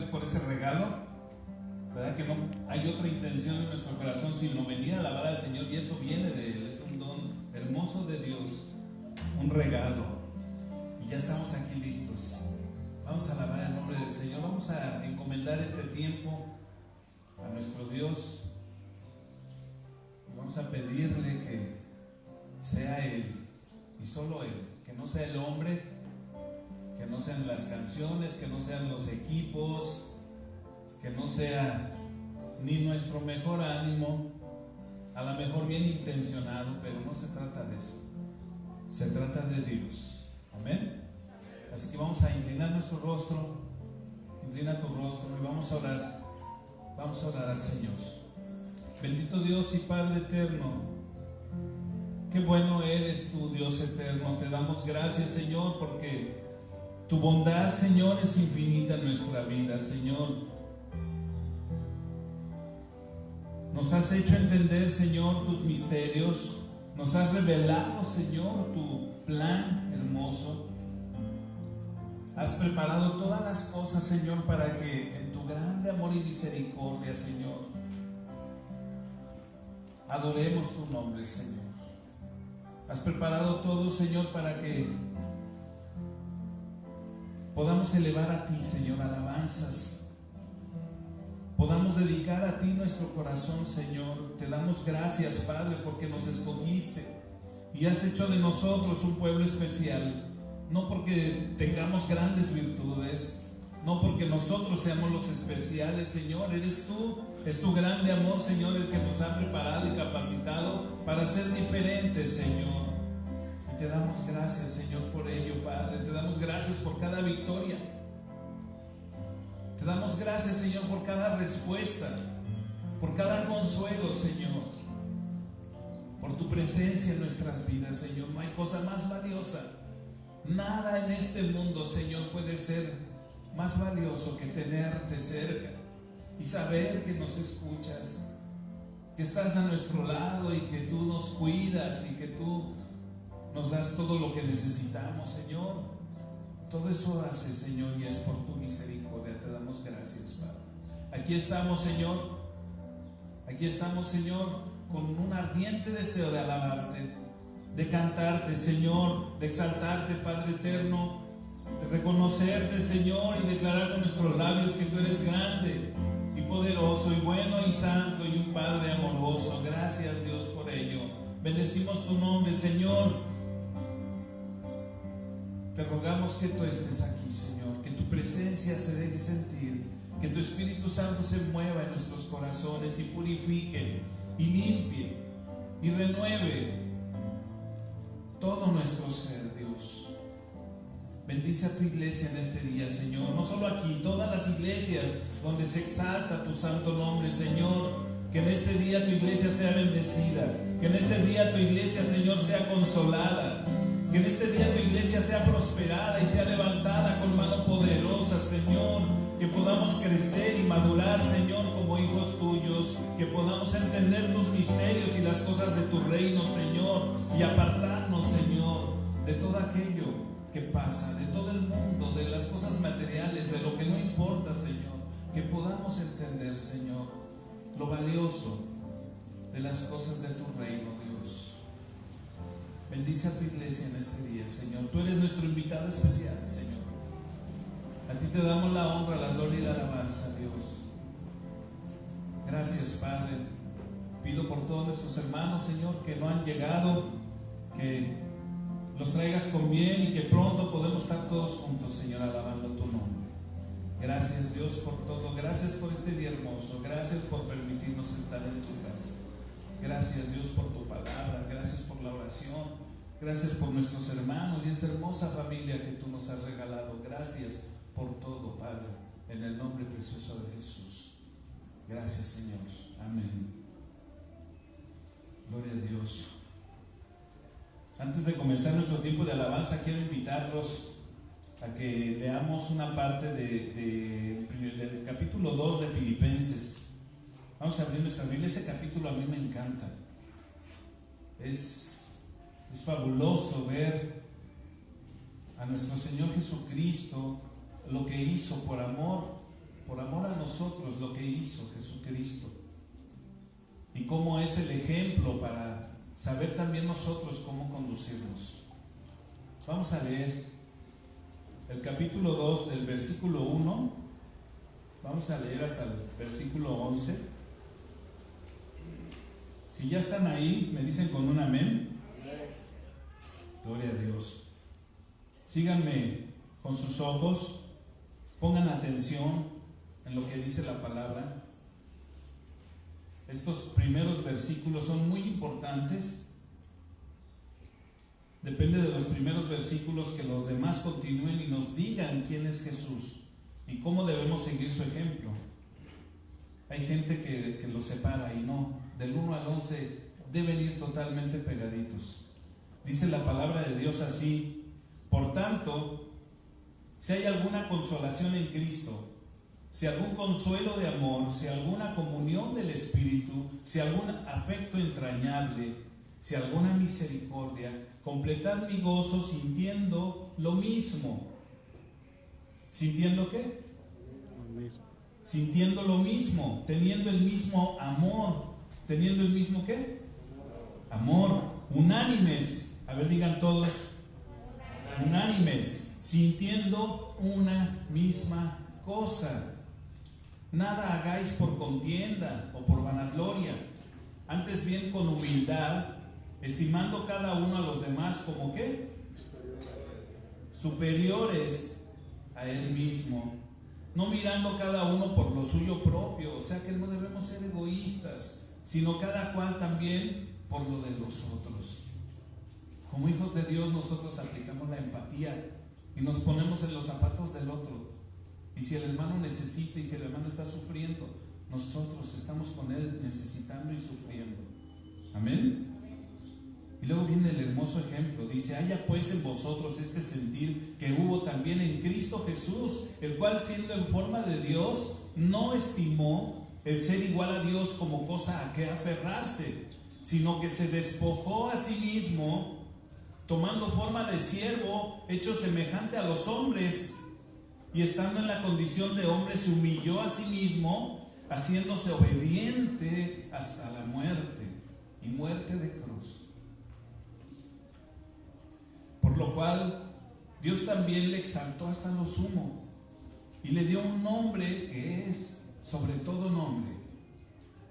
por ese regalo, ¿verdad? Que no hay otra intención en nuestro corazón sino venir a alabar al Señor, y eso viene de Él, es un don hermoso de Dios, un regalo. Y ya estamos aquí listos. Vamos a alabar el nombre del Señor, vamos a encomendar este tiempo a nuestro Dios. Vamos a pedirle que sea Él y solo Él, que no sea el hombre, que no sean las canciones, que no sean los equipos, que no sea ni nuestro mejor ánimo, a lo mejor bien intencionado, pero no se trata de eso, se trata de Dios. Amén. Así que vamos a inclinar nuestro rostro, inclina tu rostro y vamos a orar al Señor. Bendito Dios y Padre eterno, qué bueno eres tú, Dios eterno. Te damos gracias, Señor, porque tu bondad, Señor, es infinita en nuestra vida, Señor. Nos has hecho entender, Señor, tus misterios. Nos has revelado, Señor, tu plan hermoso. Has preparado todas las cosas, Señor, para que en tu grande amor y misericordia, Señor, adoremos tu nombre, Señor. Has preparado todo, Señor, para que podamos elevar a ti, Señor, alabanzas. Podamos dedicar a ti nuestro corazón, Señor. Te damos gracias, Padre, porque nos escogiste y has hecho de nosotros un pueblo especial. No porque tengamos grandes virtudes, no porque nosotros seamos los especiales, Señor. Eres tú, es tu grande amor, Señor, el que nos ha preparado y capacitado para ser diferentes, Señor. Y te damos gracias, Señor, por ello, Padre. Te damos gracias por cada victoria. Te damos gracias, Señor, por cada respuesta, por cada consuelo, Señor, por tu presencia en nuestras vidas, Señor. No hay cosa más valiosa. Nada en este mundo, Señor, puede ser más valioso que tenerte cerca y saber que nos escuchas, que estás a nuestro lado y que tú nos cuidas y que tú nos das todo lo que necesitamos, Señor. Todo eso hace, Señor, y es por tu misericordia. Te damos gracias, Padre. Aquí estamos, Señor. Aquí estamos, Señor, con un ardiente deseo de alabarte, de cantarte, Señor, de exaltarte, Padre eterno, de reconocerte, Señor, y declarar con nuestros labios que tú eres grande y poderoso y bueno y santo y un Padre amoroso. Gracias, Dios, por ello. Bendecimos tu nombre, Señor. Te rogamos que tú estés aquí, Señor, que tu presencia se deje sentir, que tu Espíritu Santo se mueva en nuestros corazones y purifique y limpie y renueve todo nuestro ser, Dios. Bendice a tu iglesia en este día, Señor. No solo aquí, todas las iglesias donde se exalta tu santo nombre, Señor. Que en este día tu iglesia sea bendecida. Que en este día tu iglesia, Señor, sea consolada. Que en este día tu iglesia sea prosperada y sea levantada con mano poderosa, Señor. Que podamos crecer y madurar, Señor, como hijos tuyos. Que podamos entender tus misterios y las cosas de tu reino, Señor. Y apartarnos, Señor, de todo aquello que pasa, de todo el mundo, de las cosas materiales, de lo que no importa, Señor. Que podamos entender, Señor, lo valioso de las cosas de tu reino, Dios. Bendice a tu iglesia en este día, Señor. Tú eres nuestro invitado especial, Señor. A ti te damos la honra, la gloria y la alabanza, Dios. Gracias, Padre. Pido por todos nuestros hermanos, Señor, que no han llegado, que los traigas con bien y que pronto podemos estar todos juntos, Señor, alabando tu nombre. Gracias, Dios, por todo. Gracias por este día hermoso. Gracias por permitirnos estar en tu casa. Gracias, Dios, por tu palabra. Gracias por la oración. Gracias por nuestros hermanos y esta hermosa familia que tú nos has regalado. Gracias por todo, Padre, en el nombre precioso de Jesús. Gracias, Señor. Amén. Gloria a Dios. Antes de comenzar nuestro tiempo de alabanza, quiero invitarlos a que leamos una parte del capítulo 2 de Filipenses. Vamos a abrir nuestra Biblia. Ese capítulo a mí me encanta. Es fabuloso ver a nuestro Señor Jesucristo, lo que hizo por amor nosotros lo que hizo Jesucristo y cómo es el ejemplo para saber también nosotros cómo conducirnos. Vamos a leer el capítulo 2 del versículo 1. Vamos a leer hasta el versículo 11. Si ya están ahí, me dicen con un amén. Gloria a Dios. Síganme con sus ojos, pongan atención en lo que dice la palabra. Estos primeros versículos son muy importantes. Depende de los primeros versículos que los demás continúen y nos digan quién es Jesús y cómo debemos seguir su ejemplo. Hay gente que lo separa y no, del 1 al 11 deben ir totalmente pegaditos. Dice la palabra de Dios así: por tanto, si hay alguna consolación en Cristo, si algún consuelo de amor, si alguna comunión del Espíritu, si algún afecto entrañable, si alguna misericordia, completad mi gozo sintiendo lo mismo. ¿Sintiendo qué? Lo mismo. Sintiendo lo mismo, teniendo el mismo amor. ¿Teniendo el mismo qué? Amor. Unánimes. A ver, digan todos. Unánimes. Sintiendo una misma cosa. Nada hagáis por contienda o por vanagloria, antes bien con humildad, estimando cada uno a los demás como ¿qué? Superiores a él mismo, no mirando cada uno por lo suyo propio. O sea que no debemos ser egoístas, sino cada cual también por lo de los otros. Como hijos de Dios nosotros aplicamos la empatía y nos ponemos en los zapatos del otro. Y si el hermano necesita y si el hermano está sufriendo, nosotros estamos con él necesitando y sufriendo. Amén. Y luego viene el hermoso ejemplo. Dice: haya pues en vosotros este sentir que hubo también en Cristo Jesús, el cual siendo en forma de Dios, no estimó el ser igual a Dios como cosa a que aferrarse, sino que se despojó a sí mismo, tomando forma de siervo, hecho semejante a los hombres, y estando en la condición de hombre se humilló a sí mismo, haciéndose obediente hasta la muerte, y muerte de cruz. Por lo cual Dios también le exaltó hasta lo sumo y le dio un nombre que es sobre todo nombre,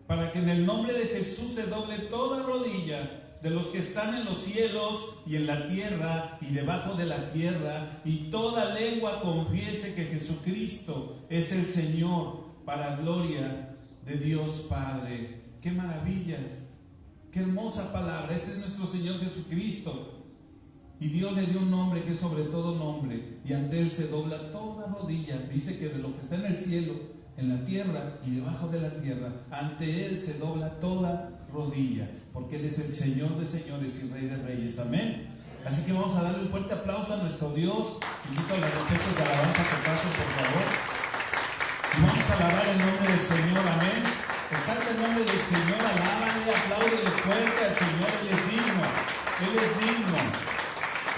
para que en el nombre de Jesús se doble toda rodilla de los que están en los cielos y en la tierra y debajo de la tierra, y toda lengua confiese que Jesucristo es el Señor, para gloria de Dios Padre. ¡Qué maravilla! ¡Qué hermosa palabra! Ese es nuestro Señor Jesucristo. Y Dios le dio un nombre que es sobre todo nombre, y ante Él se dobla toda rodilla. Dice que de lo que está en el cielo, en la tierra y debajo de la tierra, ante Él se dobla toda rodilla, porque Él es el Señor de señores y Rey de reyes. Amén. Así que vamos a darle un fuerte aplauso a nuestro Dios. Invito a los objetos de alabanza que pasen, por favor, y vamos a alabar el nombre del Señor. Amén. Exalta el nombre del Señor, alábale, apláudele fuerte al Señor. Él es digno, Él es digno,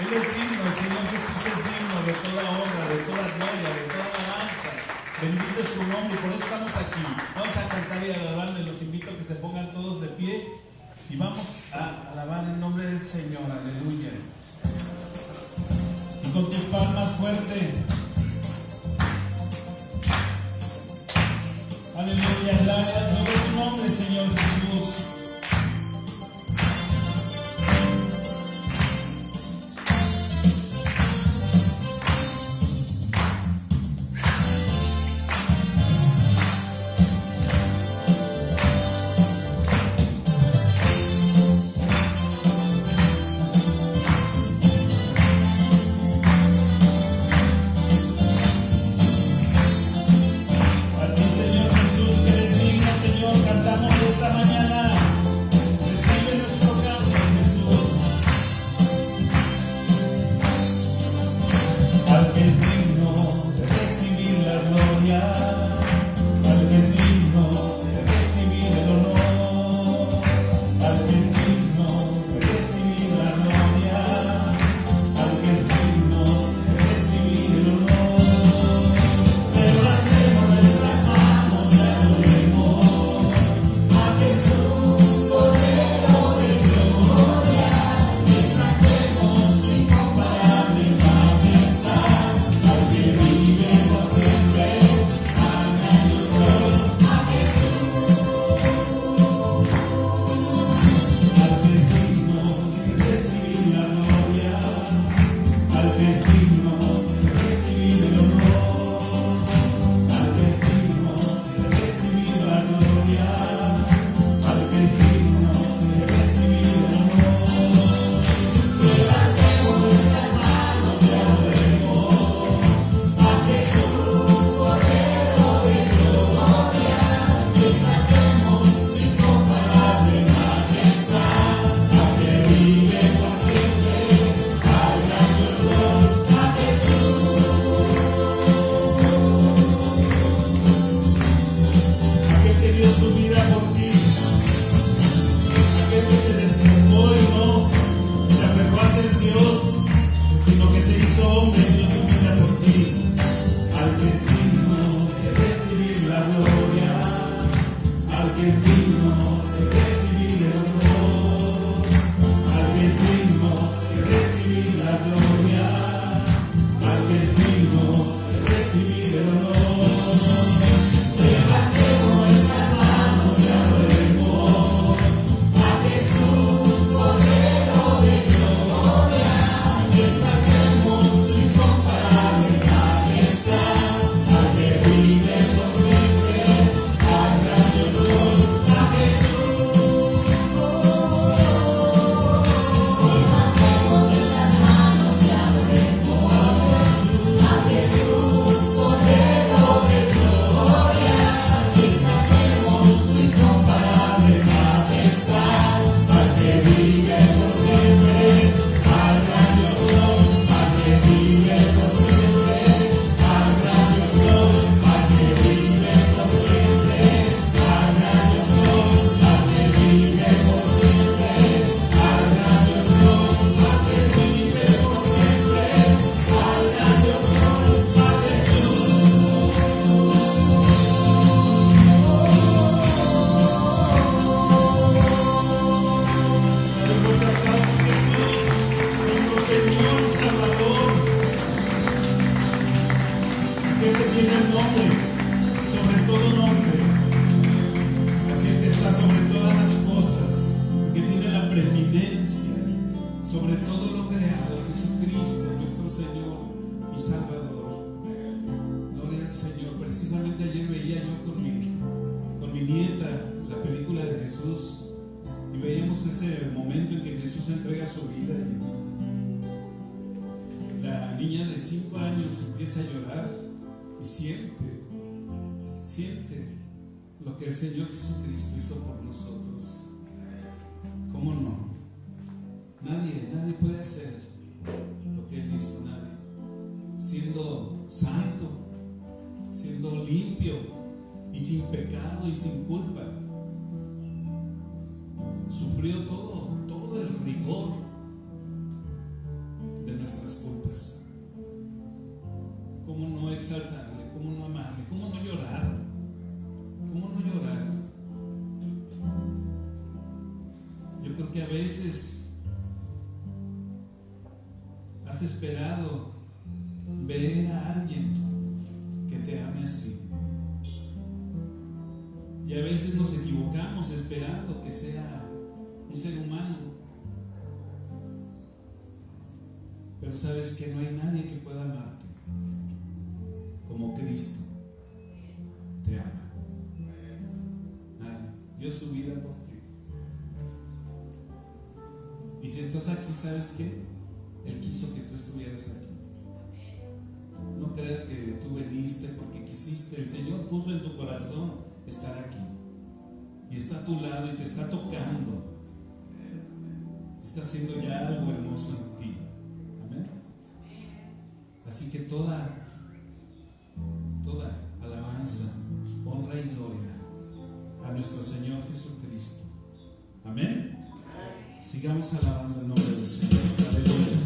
Él es digno. El Señor Jesús es digno de toda honra, de toda gloria, de toda alabanza. Bendito es su nombre, y por eso estamos aquí. Vamos a cantar y a alabarle. Los invito a que se pongan todos de pie y vamos a alabar el nombre del Señor. Aleluya. Y con tus palmas fuerte. Aleluya. Gloria a tu nombre, Señor Jesús. A ti, Señor Jesús, que eres digno, Señor, cantamos esta mañana. Jesús y veíamos ese momento en que Jesús entrega su vida y la niña de 5 años empieza a llorar y siente lo que el Señor Jesucristo hizo por nosotros. ¿Cómo no? Nadie puede hacer lo que Él hizo, nadie. Siendo santo, siendo limpio y sin pecado y sin culpa, sufrió todo el rigor de nuestras culpas. ¿Cómo no exaltarle? ¿Cómo no amarle? ¿Cómo no llorar? ¿Cómo no llorar? Yo creo que a veces has esperado ver a alguien que te ame así. Y a veces nos equivocamos esperando que sea un ser humano. Pero sabes que no hay nadie que pueda amarte como Cristo te ama. Nadie. Dio su vida por ti. Y si estás aquí, ¿sabes qué? Él quiso que tú estuvieras aquí. No creas que tú veniste porque quisiste. El Señor puso en tu corazón estar aquí. Y está a tu lado y te está tocando. Está haciendo ya algo hermoso en ti. Amén. Así que toda alabanza, honra y gloria a nuestro Señor Jesucristo. Amén. Sigamos alabando el nombre del Señor. Aleluya.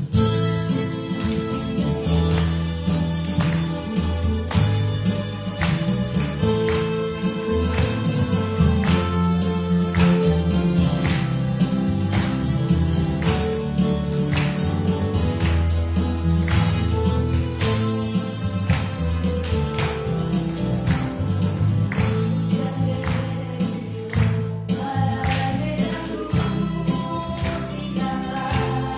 Para darme la cruz y la paz.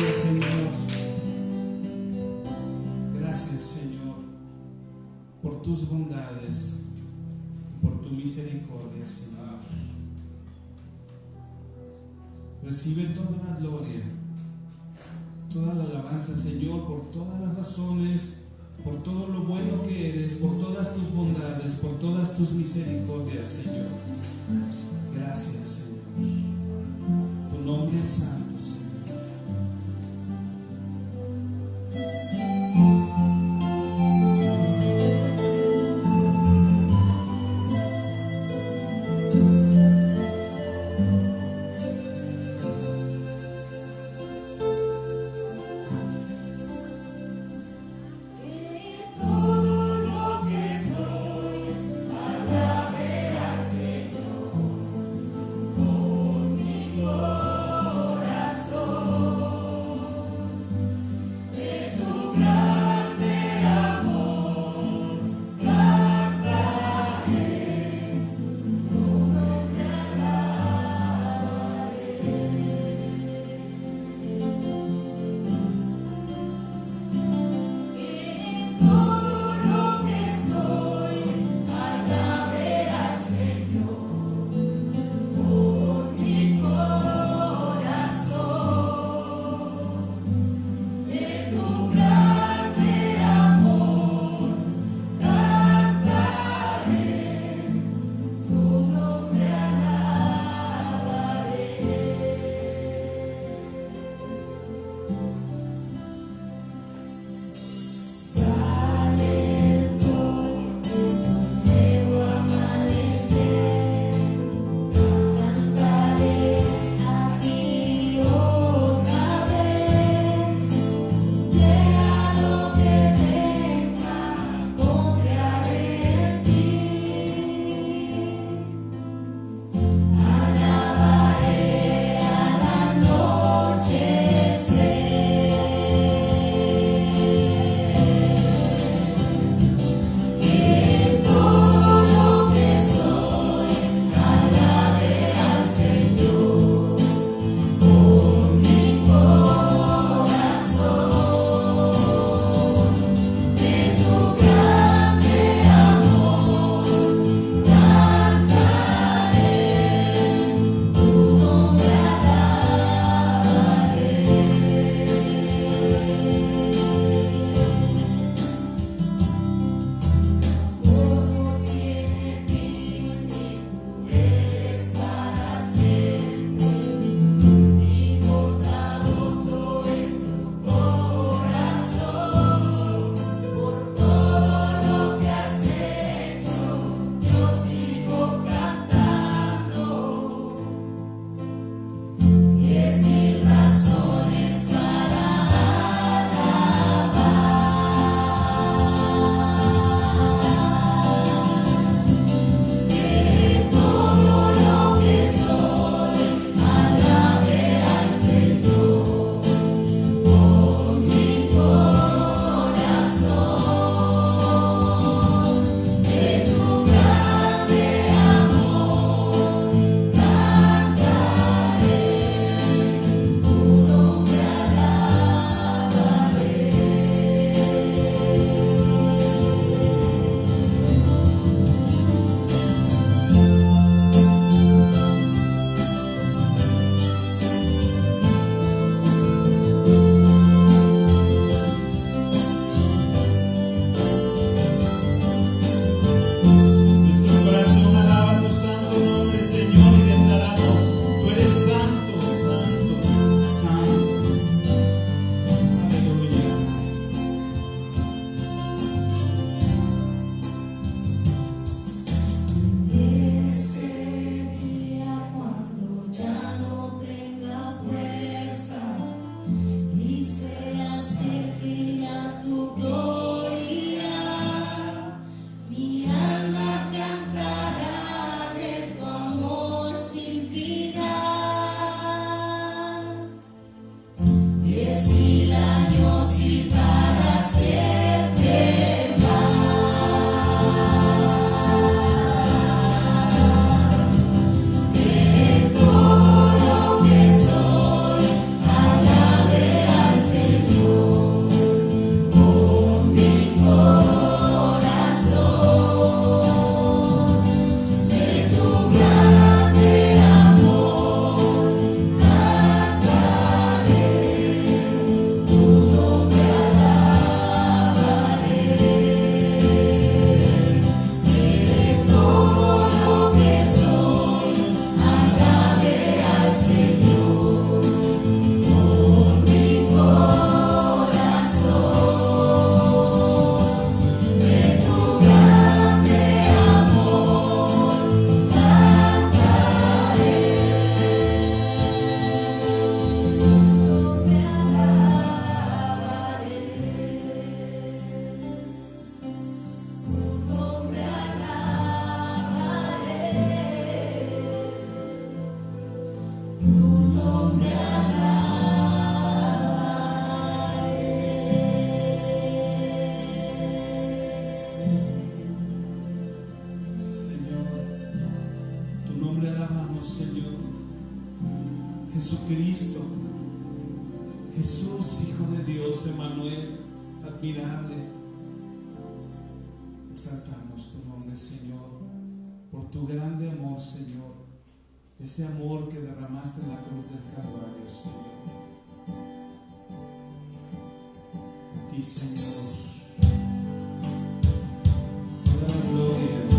Gracias, Señor. Gracias, Señor, por tus bondades, por tu misericordia, Señor. Recibe toda la gloria, toda la alabanza, Señor, por todas las razones, por todo lo bueno que eres, por todas tus bondades, por todas tus misericordias, Señor. Gracias, Señor. Tu nombre es santo, Señor. De tu Cristo. Jesús, Hijo de Dios, Emmanuel, admirable. Exaltamos tu nombre, Señor, por tu grande amor, Señor. Ese amor que derramaste en la cruz del Calvario, Señor. A ti, Señor, toda la gloria.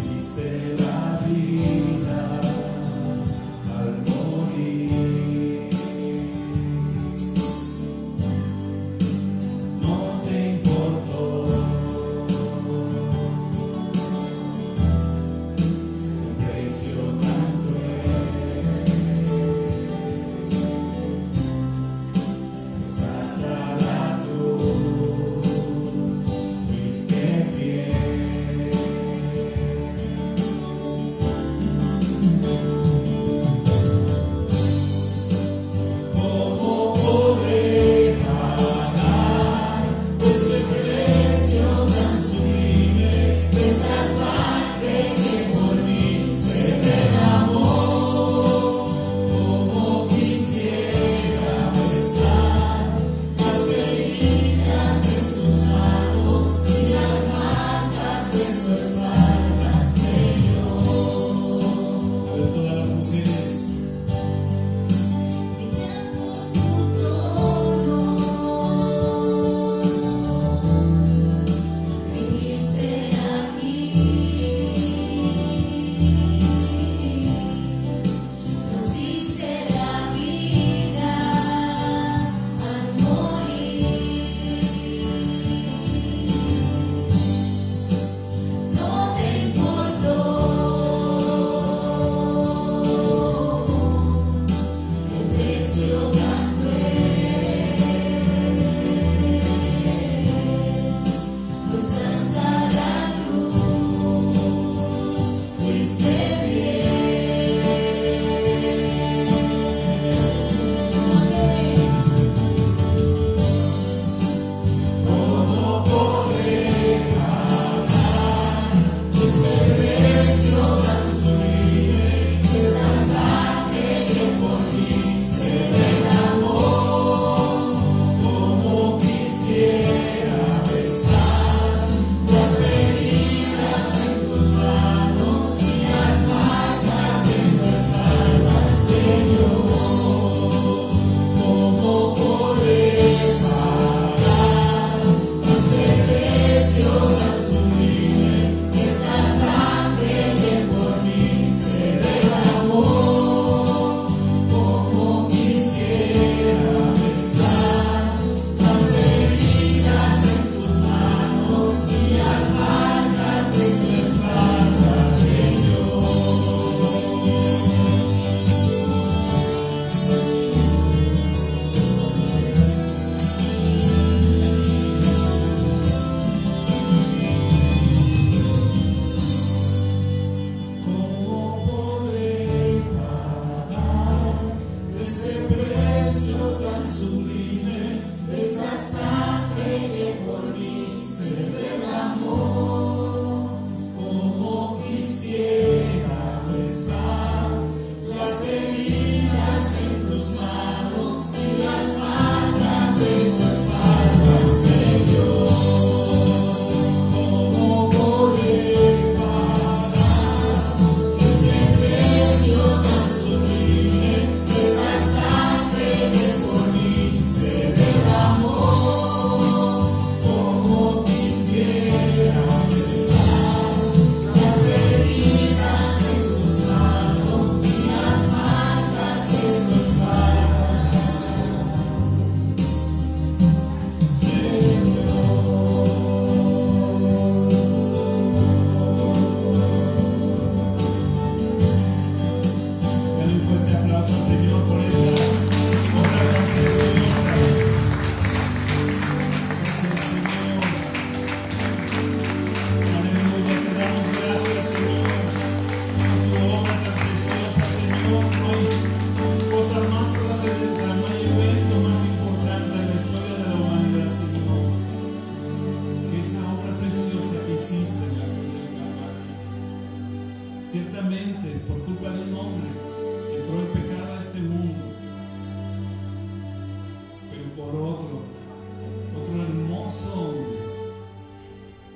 Diste la vida. Ciertamente, por culpa de un hombre, entró el pecado a este mundo, pero por otro hermoso hombre,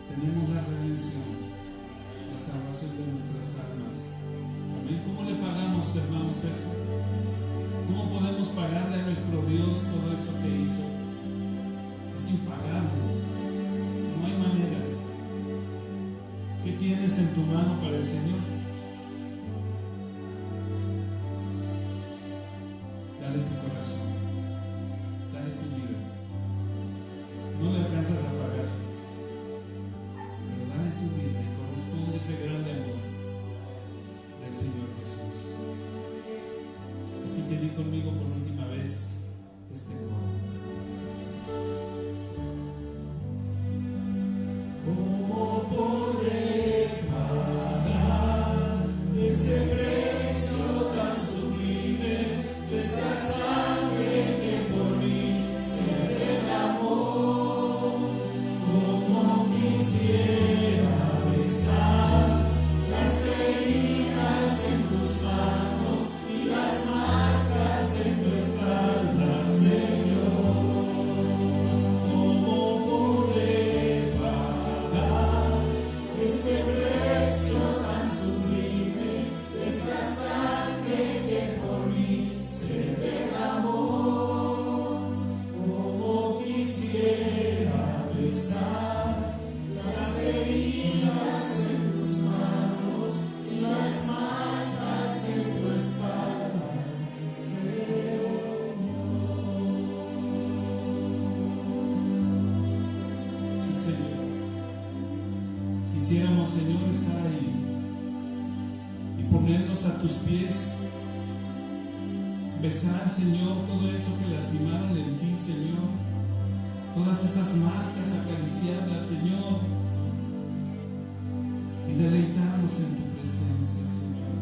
tenemos la redención, la salvación de nuestras almas. Amén. ¿Cómo le pagamos, hermanos, eso? ¿Cómo podemos pagarle a nuestro Dios todo eso que hizo? Es impagable. No hay manera. ¿Qué tienes en tu mano para el Señor? Dale tu corazón, dale tu vida. No le alcanzas a pagar, pero dale tu vida y corresponde ese grande amor del Señor Jesús. Así que di conmigo por última vez este coro. ¿Cómo podré pagar ese precio tan sublime de esa sangre que por mí se derramó? Como quisiera besar las heridas en tus manos y las marcas en tu espalda, Señor. ¿Cómo podré pagar ese precio tan sublime de esa sangre que por mí se derramó? Como quisiera besar las heridas en tus manos y las marcas en tu espalda, sí, Señor. Quisiéramos, Señor, estar ahí y ponernos a tus pies, besar, Señor, todo eso que lastimaron en ti, Señor, todas esas marcas, acariciarlas, Señor, y deleitarnos en tu presencia, Señor.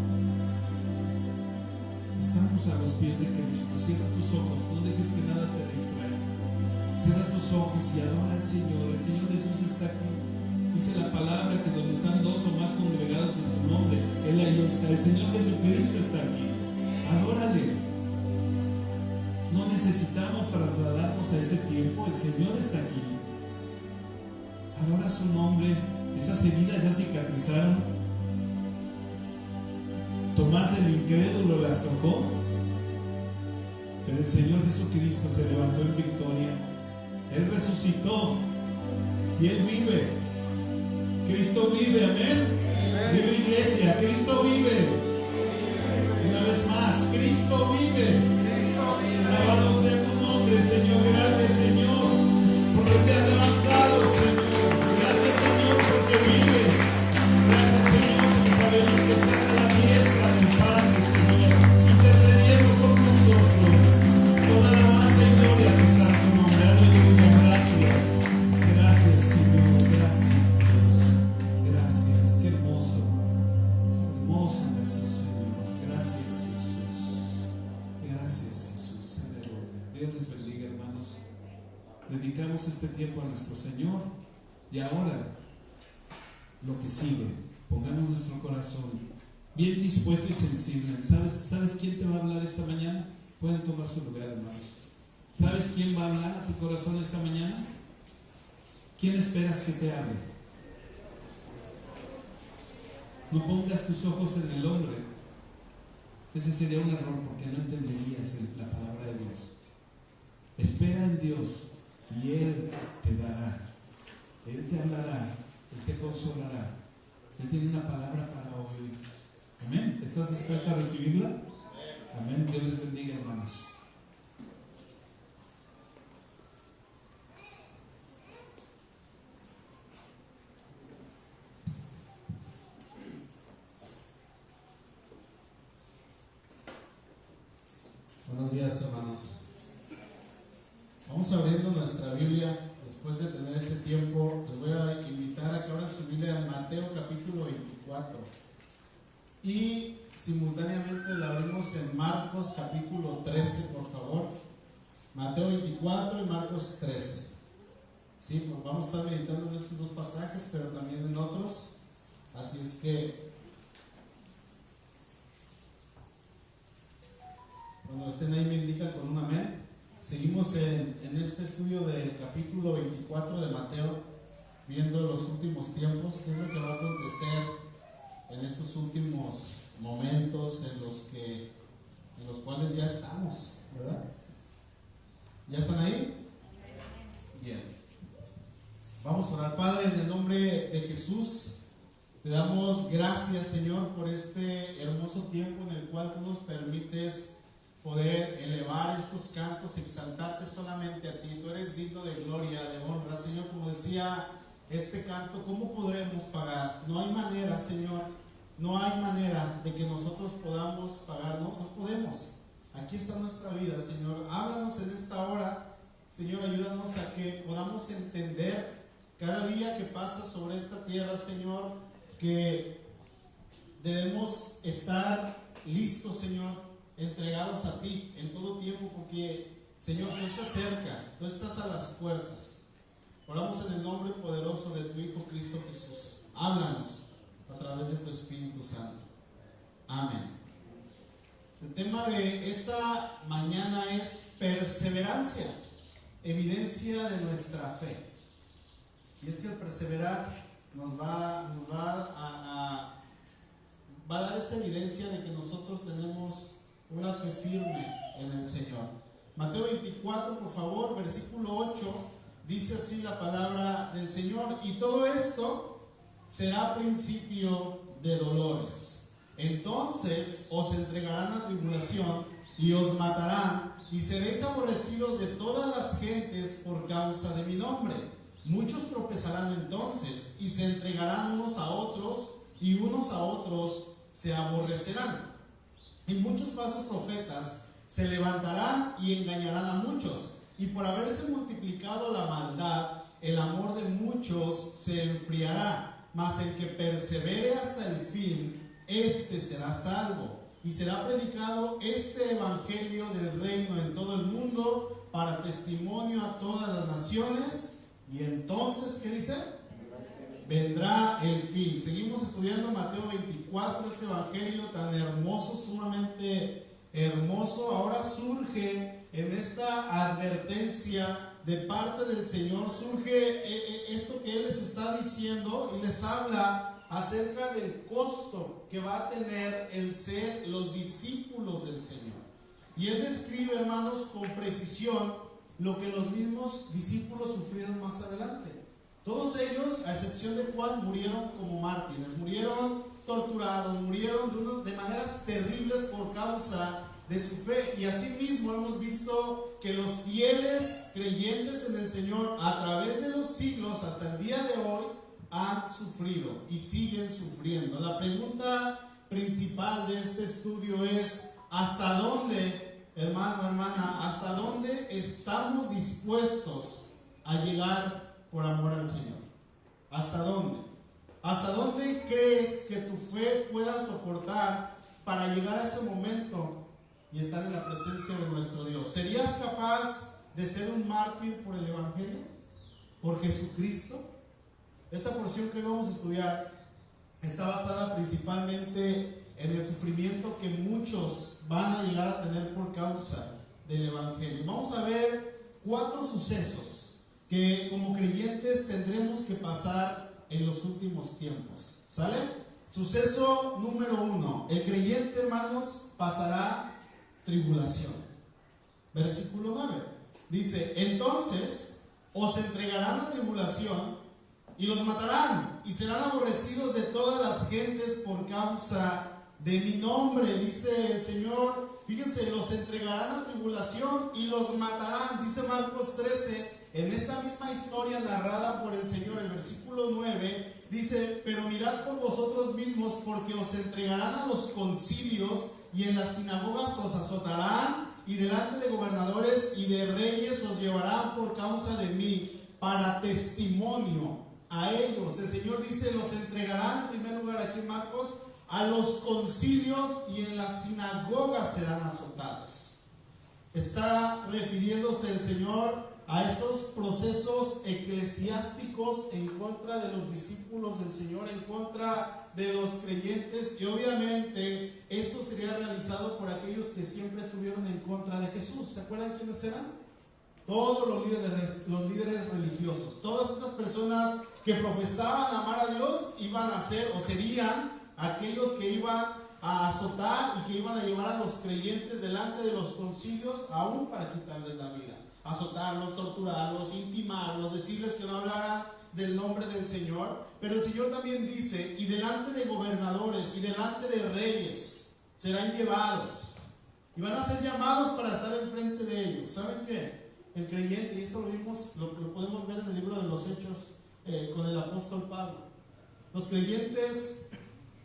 Estamos a los pies de Cristo. Cierra tus ojos, no dejes que nada te distraiga. Cierra tus ojos y adora al Señor. El Señor Jesús está aquí. Dice la palabra que donde están dos o más congregados en su nombre, Él ahí está. El Señor Jesucristo está aquí. Adórale. No necesitamos trasladarnos a ese tiempo. El Señor está aquí. Adora su nombre. Esas heridas ya cicatrizaron. Tomás el incrédulo las tocó, pero el Señor Jesucristo se levantó en victoria. Él resucitó y Él vive. Cristo vive, amén. Vive, iglesia, Cristo vive. Una vez más, Cristo vive. Alabado sea tu nombre, Señor. Gracias, Señor, porque te has levantado, Señor. Gracias, Señor, porque vives. Gracias, Señor, porque sabemos que estás a la diestra de tu Padre, Señor, intercediendo por nosotros. Toda alabanza y gloria a tu santo nombre. Aleluya. Gracias. Gracias, Señor. Gracias, Dios. Gracias. Qué hermoso. Hermoso nuestro Señor. Gracias, Jesús. Gracias, Jesús. Aleluya. Dios les bendiga, hermanos. Dedicamos este tiempo a nuestro Señor. Y ahora, lo que sigue, pongamos nuestro corazón bien dispuesto y sensible. ¿Sabes quién te va a hablar esta mañana? Pueden tomar su lugar, hermanos. ¿Sabes quién va a hablar a tu corazón esta mañana? ¿Quién esperas que te hable? No pongas tus ojos en el hombre. Ese sería un error, porque no entenderías la palabra de Dios. Espera en Dios y Él te dará. Él te hablará, Él te consolará. Él tiene una palabra para hoy. Amén. ¿Estás dispuesta a recibirla? Amén. Dios les bendiga, hermanos. Buenos días, hermanos. Vamos abriendo nuestra Biblia. Después de tener este tiempo, les voy a invitar a que abran su Biblia en Mateo capítulo 24. Y simultáneamente la abrimos en Marcos capítulo 13, por favor. Mateo 24 y Marcos 13. Sí, pues vamos a estar meditando en estos dos pasajes, pero también en otros. Así es que Cuando estén ahí me indican con un amén. Seguimos en este estudio del capítulo 24 de Mateo, viendo los últimos tiempos, qué es lo que va a acontecer en estos últimos momentos en los cuales ya estamos, ¿verdad? ¿Ya están ahí? Bien. Vamos a orar. Padre, en el nombre de Jesús, te damos gracias, Señor, por este hermoso tiempo en el cual tú nos permites poder elevar estos cantos, exaltarte solamente a ti. Tú eres digno de gloria, de honra, Señor. Como decía este canto, ¿cómo podremos pagar? No hay manera, Señor, no hay manera de que nosotros podamos pagar, no podemos. Aquí está nuestra vida, Señor. Háblanos en esta hora, Señor, ayúdanos a que podamos entender cada día que pasa sobre esta tierra, Señor, que debemos estar listos, Señor, entregados a ti en todo tiempo, porque, Señor, tú estás cerca, tú estás a las puertas. Oramos en el nombre poderoso de tu Hijo Cristo Jesús. Háblanos a través de tu Espíritu Santo. Amén. El tema de esta mañana es perseverancia, evidencia de nuestra fe. Y es que el perseverar nos va a dar esa evidencia de que nosotros tenemos una fe firme en el Señor. Mateo 24, por favor, versículo 8, dice así la palabra del Señor: y todo esto será principio de dolores. Entonces os entregarán a tribulación y os matarán, y seréis aborrecidos de todas las gentes por causa de mi nombre. Muchos tropezarán entonces y se entregarán unos a otros, y unos a otros se aborrecerán. Y muchos falsos profetas se levantarán y engañarán a muchos. Y por haberse multiplicado la maldad, el amor de muchos se enfriará. Mas el que persevere hasta el fin, este será salvo. Y será predicado este evangelio del reino en todo el mundo para testimonio a todas las naciones. Y entonces, ¿qué dice? Vendrá el fin. Seguimos estudiando Mateo 24, este evangelio tan hermoso, sumamente hermoso. Ahora surge en esta advertencia de parte del Señor, surge esto que Él les está diciendo y les habla acerca del costo que va a tener el ser los discípulos del Señor. Y Él describe, hermanos, con precisión lo que los mismos discípulos sufrieron más adelante. Todos ellos, a excepción de Juan, murieron como mártires, murieron torturados, murieron de maneras terribles por causa de su fe. Y asimismo hemos visto que los fieles creyentes en el Señor a través de los siglos hasta el día de hoy han sufrido y siguen sufriendo. La pregunta principal de este estudio es: ¿hasta dónde, hermano, hermana, hasta dónde estamos dispuestos a llegar por amor al Señor? ¿Hasta dónde? ¿Hasta dónde crees que tu fe pueda soportar para llegar a ese momento y estar en la presencia de nuestro Dios? ¿Serías capaz de ser un mártir por el Evangelio? ¿Por Jesucristo? Esta porción que vamos a estudiar está basada principalmente en el sufrimiento que muchos van a llegar a tener por causa del Evangelio. Vamos a ver 4 sucesos que como creyentes tendremos que pasar en los últimos tiempos. ¿Sale? Suceso número 1. El creyente, hermanos, pasará tribulación. Versículo 9. Dice: entonces os entregarán a tribulación y los matarán, y serán aborrecidos de todas las gentes por causa de mi nombre. Dice el Señor, fíjense, los entregarán a tribulación y los matarán. Dice Marcos 13, en esta misma historia narrada por el Señor, el versículo 9, dice: pero mirad por vosotros mismos, porque os entregarán a los concilios, y en las sinagogas os azotarán, y delante de gobernadores y de reyes os llevarán por causa de mí, para testimonio a ellos. El Señor dice: los entregarán, en primer lugar aquí en Marcos, a los concilios, y en las sinagogas serán azotados. Está refiriéndose el Señor a estos procesos eclesiásticos en contra de los discípulos del Señor, en contra de los creyentes, y obviamente esto sería realizado por aquellos que siempre estuvieron en contra de Jesús. ¿Se acuerdan quiénes eran? Todos los líderes religiosos, todas estas personas que profesaban amar a Dios iban a ser o serían aquellos que iban a azotar y que iban a llevar a los creyentes delante de los concilios aún para quitarles la vida. Azotarlos, torturarlos, intimarlos, decirles que no hablaran del nombre del Señor. Pero el Señor también dice: y delante de gobernadores y delante de reyes serán llevados, y van a ser llamados para estar enfrente de ellos. ¿Saben qué? El creyente, y esto lo vimos, lo podemos ver en el libro de los Hechos con el apóstol Pablo. Los creyentes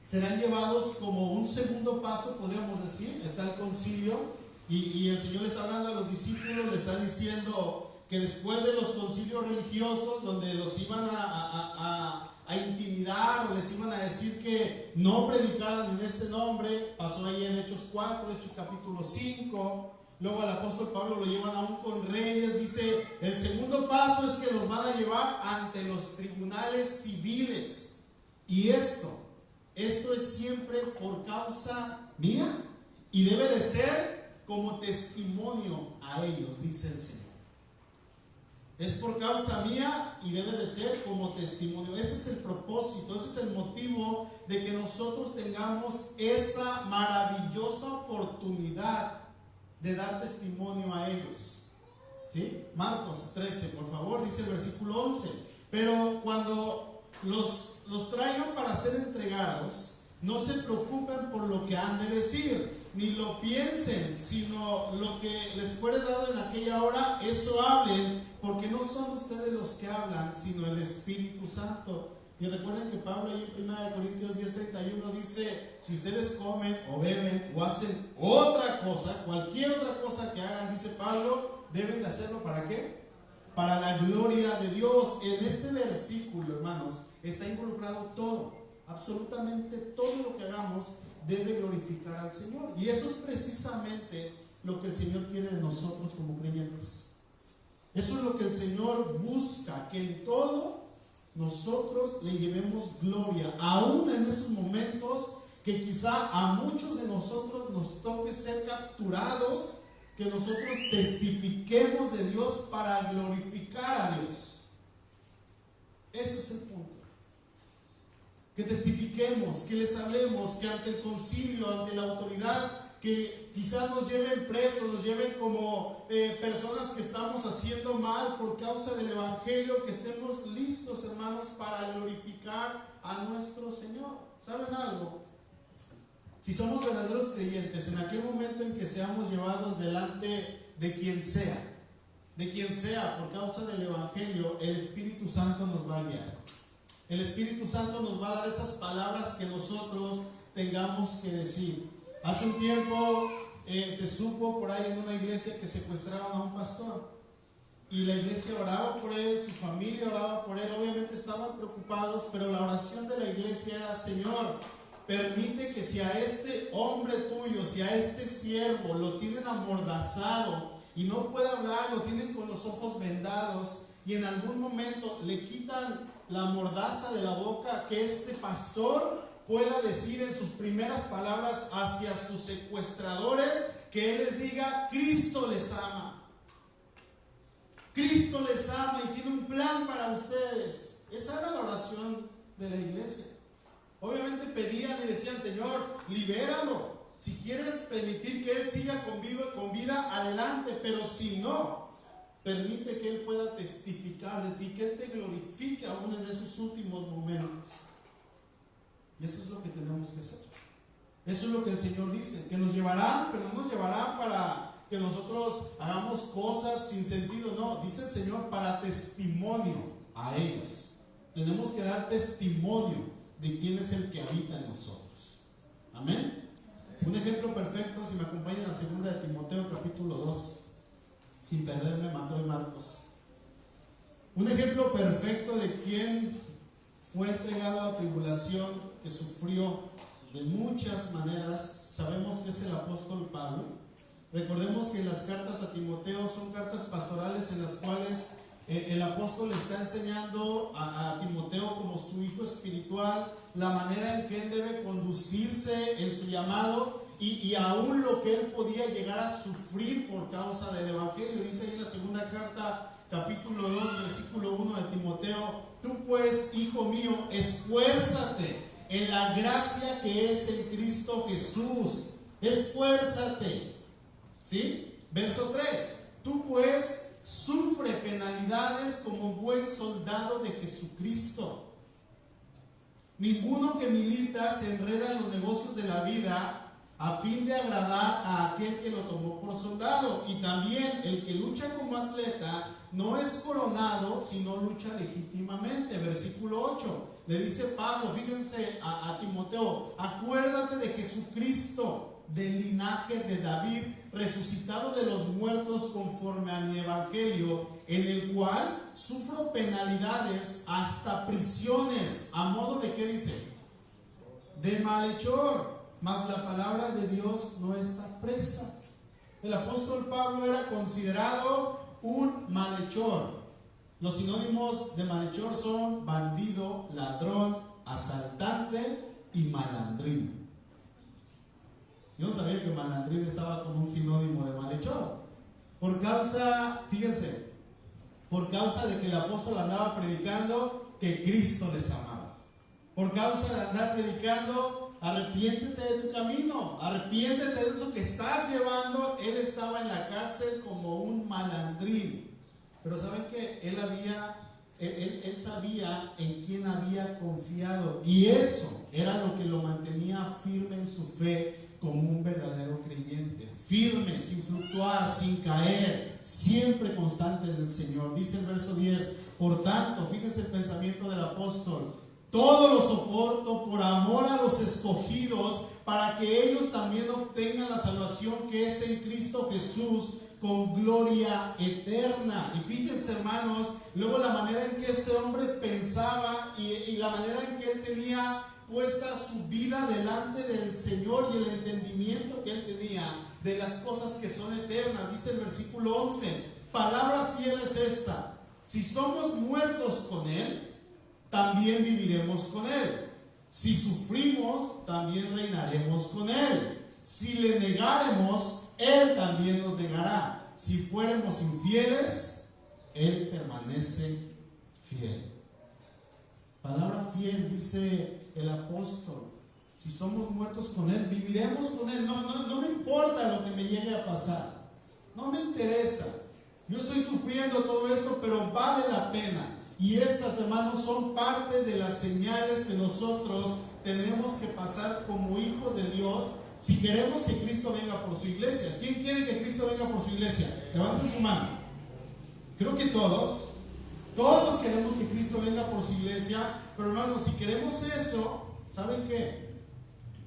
serán llevados como un segundo paso, podríamos decir. Está el concilio, y el Señor le está hablando a los discípulos, le está diciendo que después de los concilios religiosos, donde los iban a intimidar o les iban a decir que no predicaran en ese nombre, pasó ahí en Hechos 4, Hechos capítulo 5. Luego al apóstol Pablo lo llevan aún con reyes. Dice: el segundo paso es que los van a llevar ante los tribunales civiles. Y esto es siempre por causa mía, y debe de ser como testimonio a ellos, dice el Señor. Es por causa mía y debe de ser como testimonio. Ese es el propósito, ese es el motivo de que nosotros tengamos esa maravillosa oportunidad de dar testimonio a ellos. ¿Sí? Marcos 13, por favor, dice el versículo 11: pero cuando los traigan para ser entregados, no se preocupen por lo que han de decir, ni lo piensen, sino lo que les fuere dado en aquella hora, eso hablen, porque no son ustedes los que hablan, sino el Espíritu Santo. Y recuerden que Pablo ahí en 1 Corintios 10:31 dice: si ustedes comen o beben o hacen otra cosa, cualquier otra cosa que hagan, dice Pablo, deben de hacerlo ¿para qué? Para la gloria de Dios. En este versículo, hermanos, está involucrado todo, absolutamente todo lo que hagamos debe glorificar al Señor. Y eso es precisamente lo que el Señor quiere de nosotros como creyentes. Eso es lo que el Señor busca, que en todo nosotros le llevemos gloria, aún en esos momentos que quizá a muchos de nosotros nos toque ser capturados, que nosotros testifiquemos de Dios para glorificar a Dios. Ese es el punto. Que testifiquemos, que les hablemos, que ante el concilio, ante la autoridad, que quizás nos lleven presos, nos lleven como personas que estamos haciendo mal por causa del Evangelio, que estemos listos, hermanos, para glorificar a nuestro Señor. ¿Saben algo? Si somos verdaderos creyentes, en aquel momento en que seamos llevados delante de quien sea por causa del Evangelio, el Espíritu Santo nos va a guiar. El Espíritu Santo nos va a dar esas palabras que nosotros tengamos que decir. Hace un tiempo se supo por ahí en una iglesia que secuestraron a un pastor, y la iglesia oraba por él, su familia oraba por él. Obviamente estaban preocupados, pero la oración de la iglesia era: Señor, permite que si a este hombre tuyo, si a este siervo lo tienen amordazado y no puede hablar, lo tienen con los ojos vendados, y en algún momento le quitan la mordaza de la boca, que este pastor pueda decir en sus primeras palabras hacia sus secuestradores, que él les diga: Cristo les ama. Cristo les ama y tiene un plan para ustedes. Esa era la oración de la iglesia. Obviamente pedían y decían: Señor, libéralo. Si quieres permitir que él siga con vida, adelante. Pero si no, permite que él pueda testificar de ti, que él te glorifique aún en esos últimos momentos. Y eso es lo que tenemos que hacer. Eso es lo que el Señor dice, que nos llevarán, pero no nos llevarán para que nosotros hagamos cosas sin sentido. No, dice el Señor, para testimonio a ellos. Tenemos que dar testimonio de quién es el que habita en nosotros. Amén. Un ejemplo perfecto, si me acompañan a 2 de Timoteo capítulo 2, sin perderme Mateo y Marcos. Un ejemplo perfecto de quién fue entregado a tribulación, que sufrió de muchas maneras. Sabemos que es el apóstol Pablo. Recordemos que las cartas a Timoteo son cartas pastorales en las cuales el apóstol le está enseñando a Timoteo como su hijo espiritual la manera en que él debe conducirse en su llamado y aún lo que él podía llegar a sufrir por causa del evangelio. Dice ahí en la segunda carta, capítulo 2, versículo 1 de Timoteo: tú pues, hijo mío, esfuérzate en la gracia que es en Cristo Jesús. Esfuérzate. ¿Sí? Verso 3: tú pues sufre penalidades como buen soldado de Jesucristo. Ninguno que milita se enreda en los negocios de la vida a fin de agradar a aquel que lo tomó por soldado. Y también el que lucha como atleta no es coronado, sino lucha legítimamente. Versículo 8, le dice Pablo, fíjense a Timoteo: acuérdate de Jesucristo, del linaje de David, resucitado de los muertos conforme a mi evangelio, en el cual sufro penalidades hasta prisiones. ¿A modo de qué dice? De malhechor. Mas la palabra de Dios no está presa. El apóstol Pablo era considerado un malhechor. Los sinónimos de malhechor son bandido, ladrón, asaltante y malandrín. Yo no sabía que malandrín estaba como un sinónimo de malhechor. Por causa, fíjense, por causa de que el apóstol andaba predicando que Cristo les amaba. Por causa de andar predicando: arrepiéntete de tu camino, arrepiéntete de eso que estás llevando. Él estaba en la cárcel como un malandrín. Pero ¿saben qué? Él sabía en quién había confiado, y eso era lo que lo mantenía firme en su fe, como un verdadero creyente, firme, sin fluctuar, sin caer, siempre constante en el Señor. Dice el verso 10: por tanto, fíjense el pensamiento del apóstol: todo lo soporto por amor a los escogidos, para que ellos también obtengan la salvación que es en Cristo Jesús, con gloria eterna. Y fíjense, hermanos, luego la manera en que este hombre pensaba y la manera en que él tenía puesta su vida delante del Señor, y el entendimiento que él tenía de las cosas que son eternas. Dice el versículo 11: palabra fiel es esta: si somos muertos con él, también viviremos con él. Si sufrimos, también reinaremos con él. Si le negáremos, él también nos negará. Si fuéramos infieles, él permanece fiel. Palabra fiel, dice el apóstol: si somos muertos con él, viviremos con él. No me importa lo que me llegue a pasar, no me interesa. Yo estoy sufriendo todo esto, pero vale la pena. Y estas, hermanos, son parte de las señales que nosotros tenemos que pasar como hijos de Dios si queremos que Cristo venga por su iglesia. ¿Quién quiere que Cristo venga por su iglesia? Levanten su mano. Creo que todos queremos que Cristo venga por su iglesia. Pero, hermanos, si queremos eso, ¿saben qué?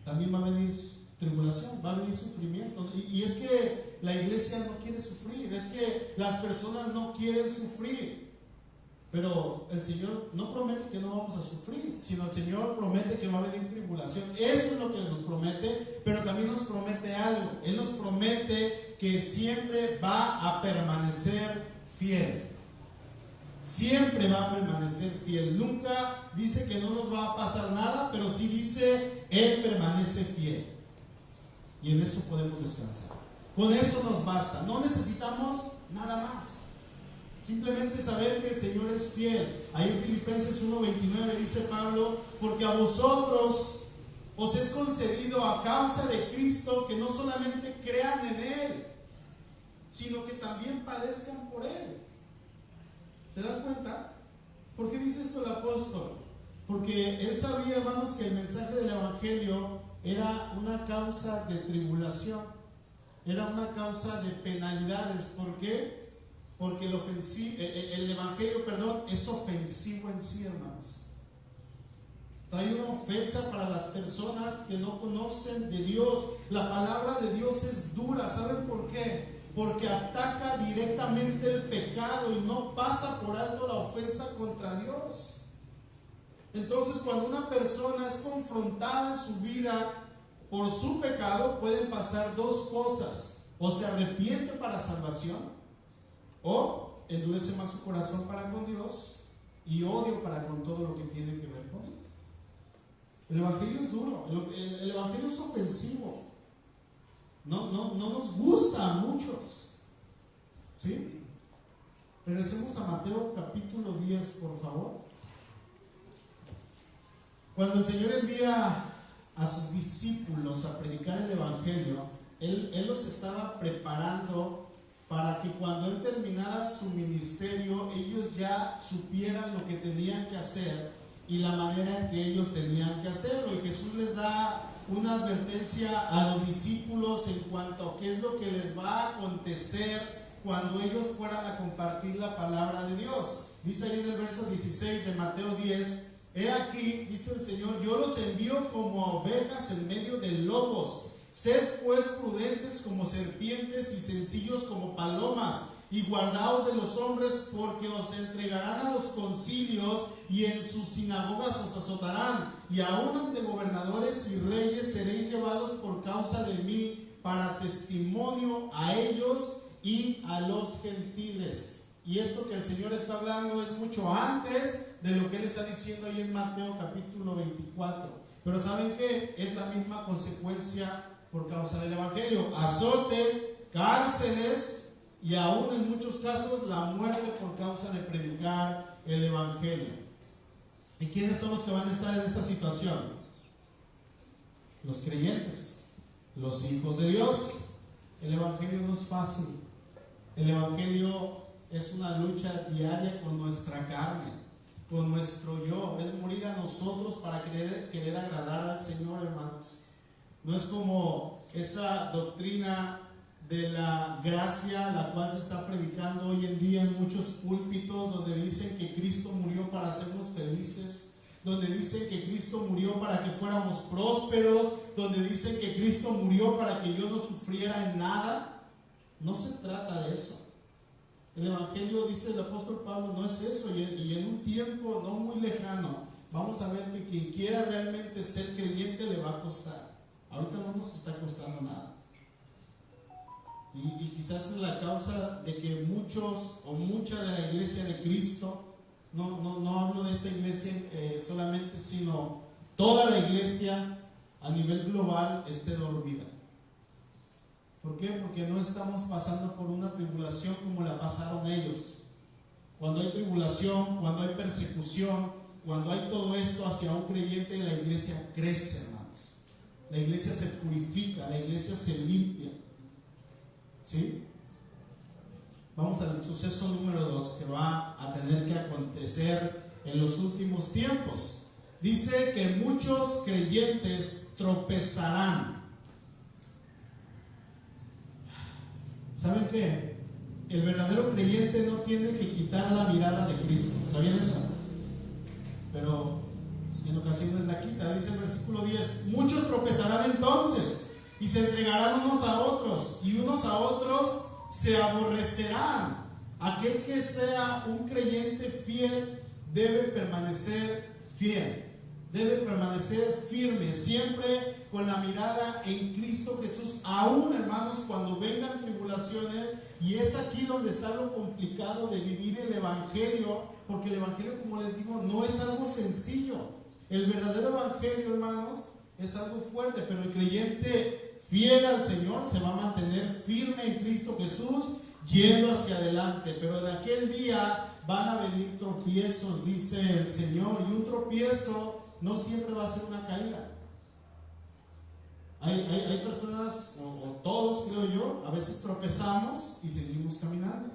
También va a venir tribulación, va a venir sufrimiento. Y es que la iglesia no quiere sufrir, es que las personas no quieren sufrir. Pero el Señor no promete que no vamos a sufrir, sino el Señor promete que va a venir tribulación. Eso es lo que nos promete, pero también nos promete algo. Él nos promete que siempre va a permanecer fiel. Siempre va a permanecer fiel. Nunca dice que no nos va a pasar nada, pero sí dice: Él permanece fiel. Y en eso podemos descansar. Con eso nos basta. No necesitamos nada más. Simplemente saber que el Señor es fiel. Ahí en Filipenses 1:29 dice Pablo: porque a vosotros os es concedido a causa de Cristo que no solamente crean en Él, sino que también padezcan por Él. ¿Se dan cuenta? ¿Por qué dice esto el apóstol? Porque él sabía, hermanos, que el mensaje del Evangelio era una causa de tribulación, era una causa de penalidades. ¿Por qué? Porque el Evangelio, es ofensivo en sí, hermanos. Trae una ofensa para las personas que no conocen de Dios. La palabra de Dios es dura. ¿Saben por qué? Porque ataca directamente el pecado y no pasa por alto la ofensa contra Dios. Entonces, cuando una persona es confrontada en su vida por su pecado, pueden pasar dos cosas. O se arrepiente para salvación, o endurece más su corazón para con Dios y odio para con todo lo que tiene que ver con Él. El Evangelio es duro, el Evangelio es ofensivo. No nos gusta a muchos. ¿Sí? Regresemos a Mateo capítulo 10, por favor. Cuando el Señor envía a sus discípulos a predicar el Evangelio, Él los estaba preparando para que cuando Él terminara su ministerio, ellos ya supieran lo que tenían que hacer y la manera en que ellos tenían que hacerlo. Y Jesús les da una advertencia a los discípulos en cuanto a qué es lo que les va a acontecer cuando ellos fueran a compartir la palabra de Dios. Dice ahí en el verso 16 de Mateo 10: he aquí, dice el Señor, yo los envío como a ovejas en medio de lobos. Sed pues prudentes como serpientes y sencillos como palomas, y guardaos de los hombres, porque os entregarán a los concilios y en sus sinagogas os azotarán, y aún ante gobernadores y reyes seréis llevados por causa de mí para testimonio a ellos y a los gentiles. Y esto que el Señor está hablando es mucho antes de lo que Él está diciendo ahí en Mateo capítulo 24. Pero ¿saben qué? Es la misma consecuencia por causa del Evangelio: azote, cárceles y aún en muchos casos la muerte por causa de predicar el Evangelio. ¿Y quiénes son los que van a estar en esta situación? Los creyentes, los hijos de Dios. El Evangelio no es fácil. El Evangelio es una lucha diaria con nuestra carne, con nuestro yo. Es morir a nosotros para querer agradar al Señor, hermanos. No es como esa doctrina de la gracia, la cual se está predicando hoy en día en muchos púlpitos, donde dicen que Cristo murió para hacernos felices, donde dicen que Cristo murió para que fuéramos prósperos, donde dicen que Cristo murió para que yo no sufriera en nada. No se trata de eso. El Evangelio, dice el apóstol Pablo, no es eso, y en un tiempo no muy lejano vamos a ver que quien quiera realmente ser creyente le va a costar. Ahorita no nos está costando nada. Y quizás es la causa de que muchos o mucha de la iglesia de Cristo, no hablo de esta iglesia solamente, sino toda la iglesia a nivel global esté dormida. ¿Por qué? Porque no estamos pasando por una tribulación como la pasaron ellos. Cuando hay tribulación, cuando hay persecución, cuando hay todo esto hacia un creyente, la iglesia crece, hermanos. La iglesia se purifica, la iglesia se limpia. ¿Sí? Vamos al suceso número 2 que va a tener que acontecer en los últimos tiempos. Dice que muchos creyentes tropezarán. ¿Saben qué? El verdadero creyente no tiene que quitar la mirada de Cristo. ¿Sabían eso? Pero en ocasiones la quita. Dice el versículo 10: muchos tropezarán entonces y se entregarán unos a otros, y unos a otros se aborrecerán. Aquel que sea un creyente fiel debe permanecer fiel, debe permanecer firme, siempre con la mirada en Cristo Jesús, aún, hermanos, cuando vengan tribulaciones. Y es aquí donde está lo complicado de vivir el Evangelio, porque el Evangelio, como les digo, no es algo sencillo. El verdadero Evangelio, hermanos, es algo fuerte, pero el creyente fiel al Señor se va a mantener firme en Cristo Jesús, yendo hacia adelante. Pero en aquel día van a venir tropiezos, dice el Señor, y un tropiezo no siempre va a ser una caída. Hay personas, o todos creo yo, a veces tropezamos y seguimos caminando.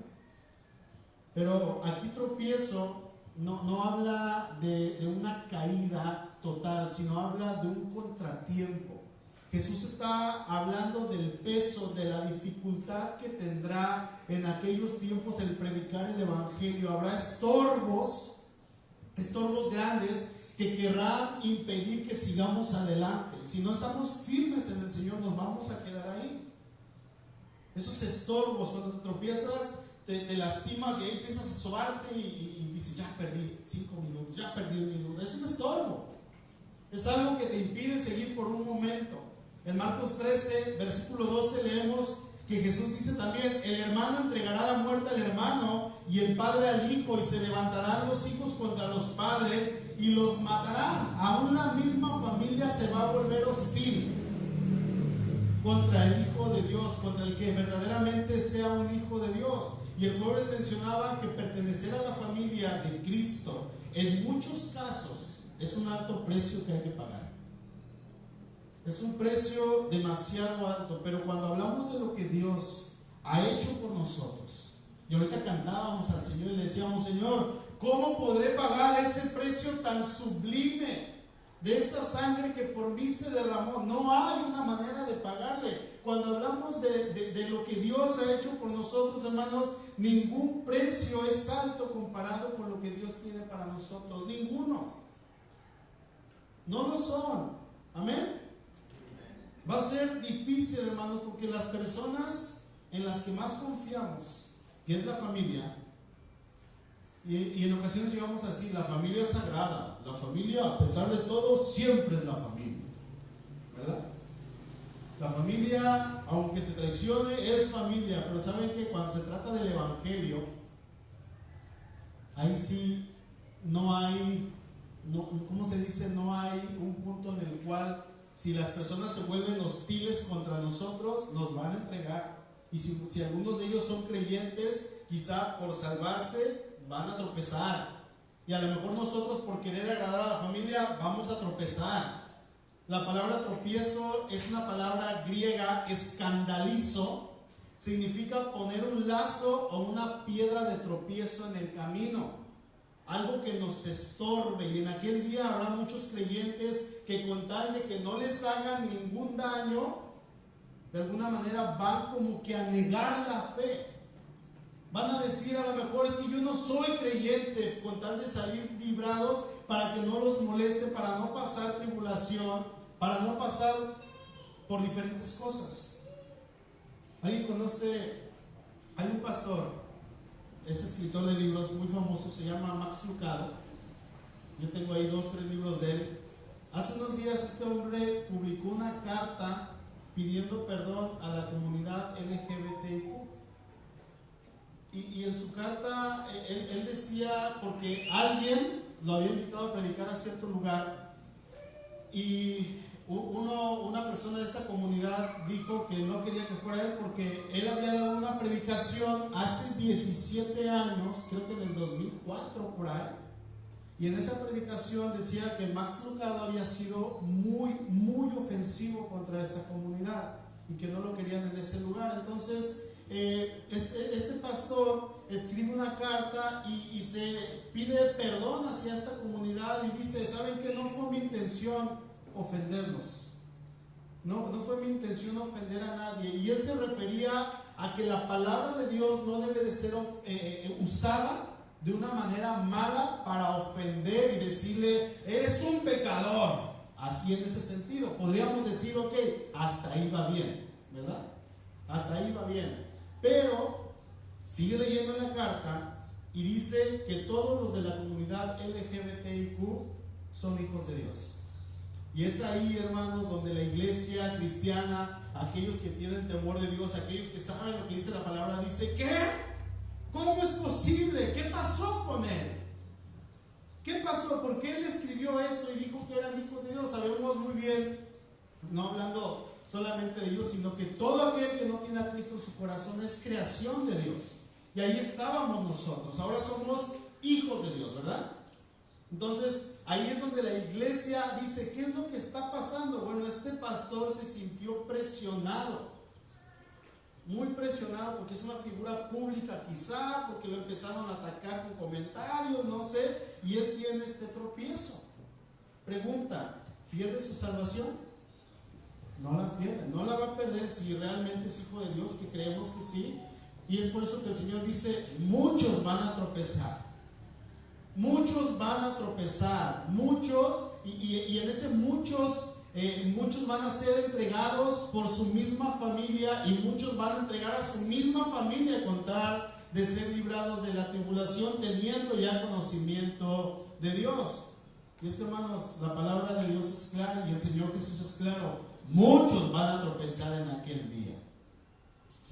Pero aquí tropiezo no habla de una caída total, sino habla de un contratiempo. Jesús está hablando del peso, de la dificultad que tendrá en aquellos tiempos el predicar el Evangelio. Habrá estorbos grandes que querrán impedir que sigamos adelante. Si no estamos firmes en el Señor, nos vamos a quedar ahí. Esos estorbos, cuando te tropiezas, te lastimas y ahí empiezas a sobarte y dices: ya perdí 5 minutos, ya perdí 1 minuto. Es un estorbo, es algo que te impide seguir por un momento. En Marcos 13, versículo 12 leemos que Jesús dice también: el hermano entregará la muerte al hermano y el padre al hijo, y se levantarán los hijos contra los padres y los matarán. Aún la misma familia se va a volver hostil contra el Hijo de Dios, contra el que verdaderamente sea un hijo de Dios. Y el pueblo mencionaba que pertenecer a la familia de Cristo en muchos casos es un alto precio que hay que pagar. Es un precio demasiado alto. Pero cuando hablamos de lo que Dios ha hecho por nosotros, y ahorita cantábamos al Señor y le decíamos: Señor, ¿cómo podré pagar ese precio tan sublime de esa sangre que por mí se derramó? No hay una manera de pagarle. Cuando hablamos de lo que Dios ha hecho por nosotros, hermanos, ningún precio es alto comparado con lo que Dios tiene para nosotros. Ninguno. No lo son. Amén. Va a ser difícil, hermanos, porque las personas en las que más confiamos, que es la familia, y en ocasiones llegamos a decir: la familia es sagrada, la familia, a pesar de todo, siempre es la familia, ¿verdad? La familia, aunque te traicione, es familia. Pero saben que cuando se trata del evangelio, ahí sí no hay, ¿cómo se dice? No hay un punto en el cual, si las personas se vuelven hostiles contra nosotros, nos van a entregar. Y si algunos de ellos son creyentes, quizá por salvarse van a tropezar. Y a lo mejor nosotros, por querer agradar a la familia, vamos a tropezar. La palabra tropiezo es una palabra griega, escandalizo. Significa poner un lazo o una piedra de tropiezo en el camino, algo que nos estorbe. Y en aquel día habrá muchos creyentes que, con tal de que no les hagan ningún daño, de alguna manera van como que a negar la fe. Van a decir: a lo mejor es que yo no soy creyente, con tal de salir librados, para que no los moleste, para no pasar tribulación, para no pasar por diferentes cosas. ¿Alguien conoce? Hay un pastor, es escritor de libros muy famoso, se llama Max Lucado. Yo tengo ahí 2 o 3 libros de él. Hace unos días este hombre publicó una carta pidiendo perdón a la comunidad LGBTIQ. Y en su carta él decía, porque alguien lo había invitado a predicar a cierto lugar, y una persona de esta comunidad dijo que no quería que fuera él, porque él había dado una predicación hace 17 años, creo que en el 2004 por ahí, y en esa predicación decía que Max Lucado había sido muy ofensivo contra esta comunidad y que no lo querían en ese lugar. Entonces este pastor escribe una carta y se pide perdón hacia esta comunidad y dice: ¿saben qué? No fue mi intención ofenderlos, no fue mi intención ofender a nadie. Y él se refería a que la palabra de Dios no debe de ser usada de una manera mala para ofender y decirle: eres un pecador. Así, en ese sentido podríamos decir: ok, hasta ahí va bien, ¿verdad? Hasta ahí va bien. Pero sigue leyendo la carta y dice que todos los de la comunidad LGBTIQ son hijos de Dios. Y es ahí, hermanos, donde la iglesia cristiana, aquellos que tienen temor de Dios, aquellos que saben lo que dice la palabra, dice: ¿qué? ¿Cómo es posible? ¿Qué pasó con él? ¿Qué pasó? ¿Por qué él escribió esto y dijo que eran hijos de Dios? Sabemos muy bien, no hablando solamente de Dios, sino que todo aquel que no tiene a Cristo en su corazón es creación de Dios. Y ahí estábamos nosotros. Ahora somos hijos de Dios, ¿verdad? Entonces ahí es donde la iglesia dice: ¿qué es lo que está pasando? Bueno, este pastor se sintió presionado, muy presionado, porque es una figura pública, quizá porque lo empezaron a atacar con comentarios, no sé, y él tiene este tropiezo. Pregunta: ¿pierde su salvación? No la pierde, no la va a perder si realmente es hijo de Dios, que creemos que sí. Y es por eso que el Señor dice: muchos van a tropezar. Muchos van a tropezar, muchos, y en ese muchos van a ser entregados por su misma familia, y muchos van a entregar a su misma familia con tal de ser librados de la tribulación, teniendo ya conocimiento de Dios. Y es que, hermanos, la palabra de Dios es clara y el Señor Jesús es claro: muchos van a tropezar en aquel día.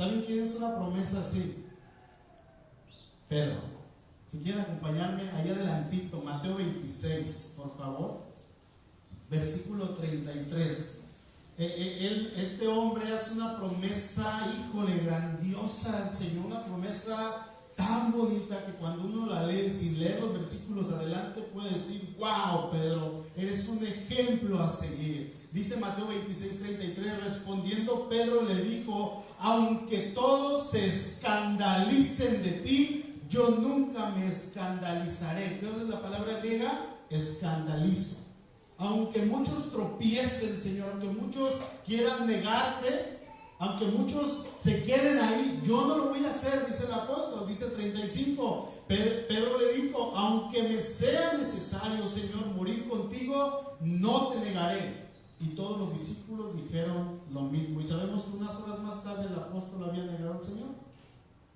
¿Saben quién es una promesa así? Pedro. Si quieren acompañarme, allá adelantito, Mateo 26, por favor. Versículo 33. Este hombre hace una promesa, híjole, grandiosa al Señor, una promesa tan bonita que cuando uno la lee, sin leer los versículos adelante, puede decir: wow, Pedro, eres un ejemplo a seguir. Dice Mateo 26, 33, respondiendo Pedro le dijo: aunque todos se escandalicen de ti, yo nunca me escandalizaré. ¿Qué es la palabra griega? Escandalizo. Aunque muchos tropiecen, Señor, aunque muchos quieran negarte, aunque muchos se queden ahí, yo no lo voy a hacer, dice el apóstol. Dice 35, Pedro le dijo: aunque me sea necesario, Señor, morir contigo, no te negaré. Y todos los discípulos dijeron lo mismo. Y sabemos que unas horas más tarde el apóstol había negado al Señor.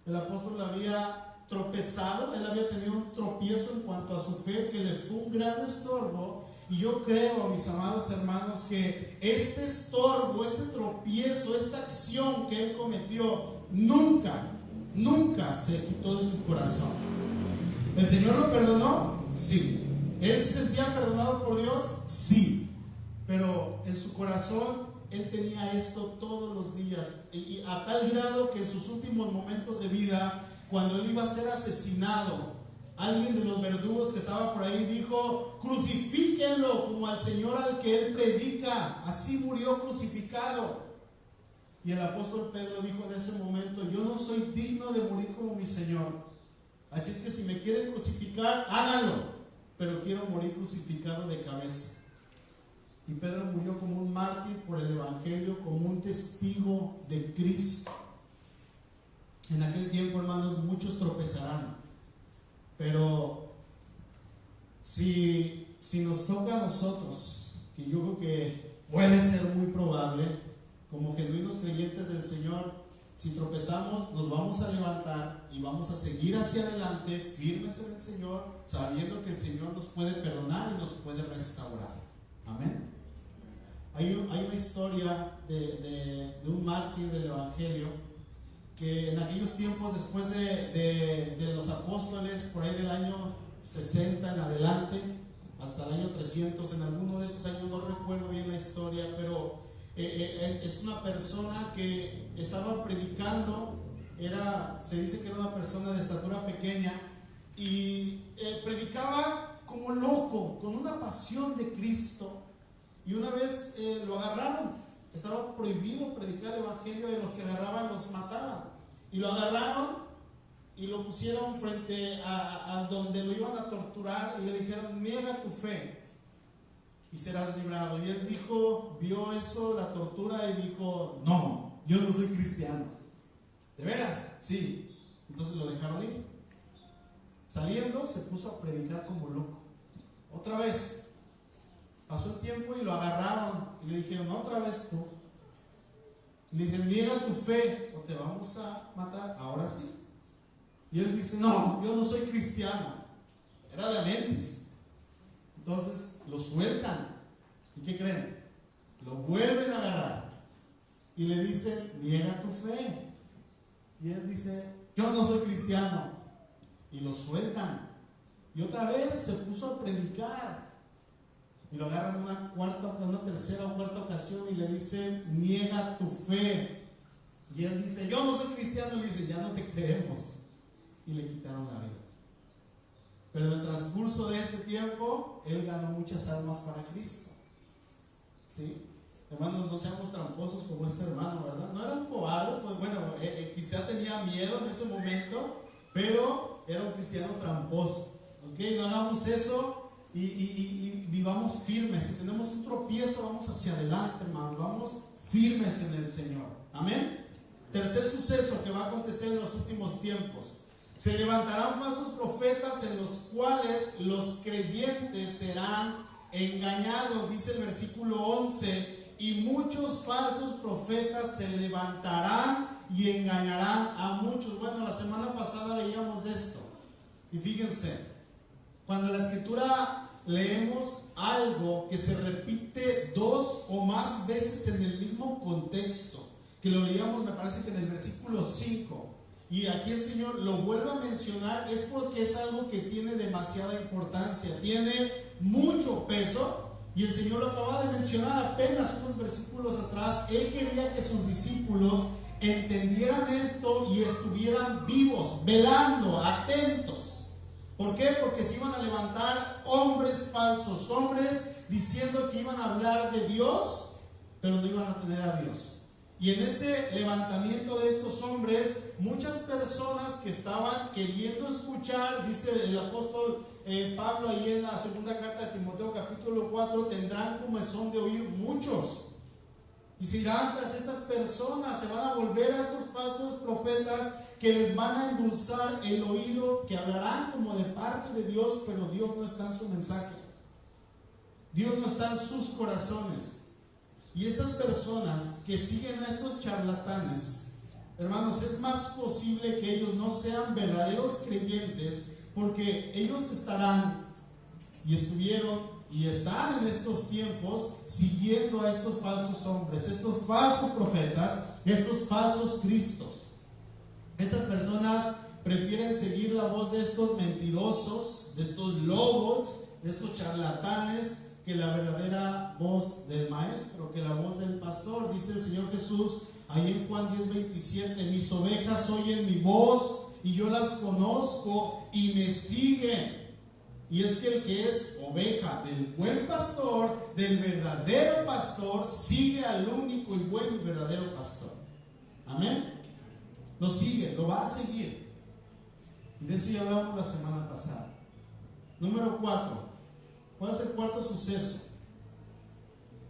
El apóstol había tropezado, él había tenido un tropiezo en cuanto a su fe que le fue un gran estorbo. Y yo creo, mis amados hermanos, que este estorbo, este tropiezo, esta acción que él cometió, nunca se quitó de su corazón. ¿El Señor lo perdonó? Sí. ¿Él se sentía perdonado por Dios? Sí. Pero en su corazón él tenía esto todos los días, y a tal grado que en sus últimos momentos de vida, cuando él iba a ser asesinado, alguien de los verdugos que estaba por ahí dijo: crucifíquenlo como al Señor al que él predica. Así murió crucificado. Y el apóstol Pedro dijo en ese momento: yo no soy digno de morir como mi Señor, así es que si me quieren crucificar, háganlo, pero quiero morir crucificado de cabeza. Y Pedro murió como un mártir por el evangelio, como un testigo de Cristo. En aquel tiempo, hermanos, muchos tropezarán, pero si nos toca a nosotros, que yo creo que puede ser muy probable, como genuinos creyentes del Señor, si tropezamos, nos vamos a levantar y vamos a seguir hacia adelante, firmes en el Señor, sabiendo que el Señor nos puede perdonar y nos puede restaurar. Amén. Hay una historia de un mártir del evangelio que en aquellos tiempos, después de los apóstoles, por ahí del año 60 en adelante, hasta el año 300, en alguno de esos años, no recuerdo bien la historia, pero es una persona que estaba predicando, se dice que era una persona de estatura pequeña, y predicaba como loco, con una pasión de Cristo. Y una vez lo agarraron, estaba prohibido predicar el evangelio, y los que agarraban los mataban. Y lo agarraron y lo pusieron frente a donde lo iban a torturar, y le dijeron: niega tu fe y serás librado. Y él dijo, vio eso, la tortura, y dijo: no, yo no soy cristiano. ¿De veras? Sí. Entonces lo dejaron ir. Saliendo, se puso a predicar como loco. Otra vez pasó el tiempo y lo agarraron y le dijeron: otra vez tú. Y le dicen: niega tu fe o te vamos a matar. Ahora sí. Y él dice: no, yo no soy cristiano. Era de Mentis. Entonces lo sueltan. ¿Y qué creen? Lo vuelven a agarrar y le dicen: niega tu fe. Y él dice: yo no soy cristiano. Y lo sueltan. Y otra vez se puso a predicar. Y lo agarran una tercera o cuarta ocasión y le dicen: niega tu fe. Y él dice: yo no soy cristiano. Y le dice: ya no te creemos. Y le quitaron la vida. Pero en el transcurso de este tiempo, él ganó muchas almas para Cristo. ¿Sí? Hermanos, no seamos tramposos como este hermano, ¿verdad? No era un cobarde, pues bueno, quizá tenía miedo en ese momento, pero era un cristiano tramposo. ¿Ok? No hagamos eso. Y vivamos firmes. Si tenemos un tropiezo, vamos hacia adelante, hermanos. Vamos firmes en el Señor. Amén. Tercer suceso que va a acontecer en los últimos tiempos: se levantarán falsos profetas en los cuales los creyentes serán engañados. Dice el versículo 11: y muchos falsos profetas se levantarán y engañarán a muchos. Bueno, la semana pasada veíamos esto. Y fíjense, cuando en la escritura leemos algo que se repite dos o más veces en el mismo contexto, que lo leíamos, me parece que en el versículo 5, y aquí el Señor lo vuelve a mencionar, es porque es algo que tiene demasiada importancia, tiene mucho peso. Y el Señor lo acaba de mencionar apenas unos versículos atrás. Él quería que sus discípulos entendieran esto y estuvieran vivos, velando, atentos. ¿Por qué? Porque se iban a levantar hombres falsos, hombres diciendo que iban a hablar de Dios, pero no iban a tener a Dios. Y en ese levantamiento de estos hombres, muchas personas que estaban queriendo escuchar, dice el apóstol Pablo ahí en la segunda carta de Timoteo capítulo 4, tendrán comezón de oír muchos. Y se irán tras estas personas, se van a volver a estos falsos profetas que les van a endulzar el oído, que hablarán como de parte de Dios, pero Dios no está en su mensaje. Dios no está en sus corazones. Y estas personas que siguen a estos charlatanes, hermanos, es más posible que ellos no sean verdaderos creyentes, porque ellos estarán y estuvieron y están en estos tiempos siguiendo a estos falsos hombres, estos falsos profetas, estos falsos cristos. Estas personas prefieren seguir la voz de estos mentirosos, de estos lobos, de estos charlatanes, que la verdadera voz del maestro, que la voz del pastor. Dice el Señor Jesús ahí en Juan 10:27, mis ovejas oyen mi voz y yo las conozco y me siguen. Y es que el que es oveja del buen pastor, del verdadero pastor, sigue al único y buen y verdadero pastor. Amén. Lo sigue, lo va a seguir. Y de eso ya hablamos la semana pasada. Número 4. ¿Cuál es el cuarto suceso?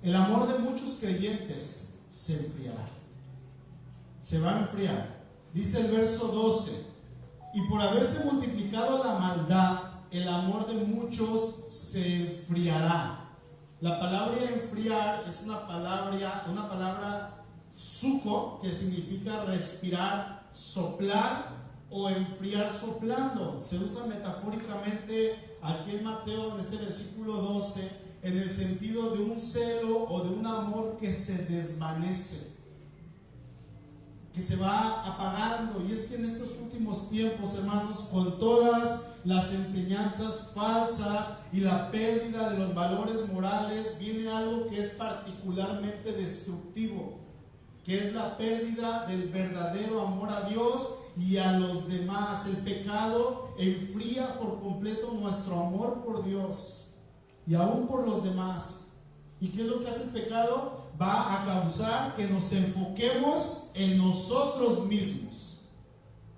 El amor de muchos creyentes se enfriará. Se va a enfriar. Dice el verso 12: y por haberse multiplicado la maldad, el amor de muchos se enfriará. La palabra enfriar es una palabra suco, que significa respirar, soplar o enfriar soplando. Se usa metafóricamente aquí en Mateo, en este versículo 12, en el sentido de un celo o de un amor que se desvanece, que se va apagando. Y es que en estos últimos tiempos, hermanos, con todas las enseñanzas falsas y la pérdida de los valores morales, viene algo que es particularmente destructivo, que es la pérdida del verdadero amor a Dios y a los demás. El pecado enfría por completo nuestro amor por Dios y aún por los demás. ¿Y qué es lo que hace el pecado? Va a causar que nos enfoquemos en nosotros mismos.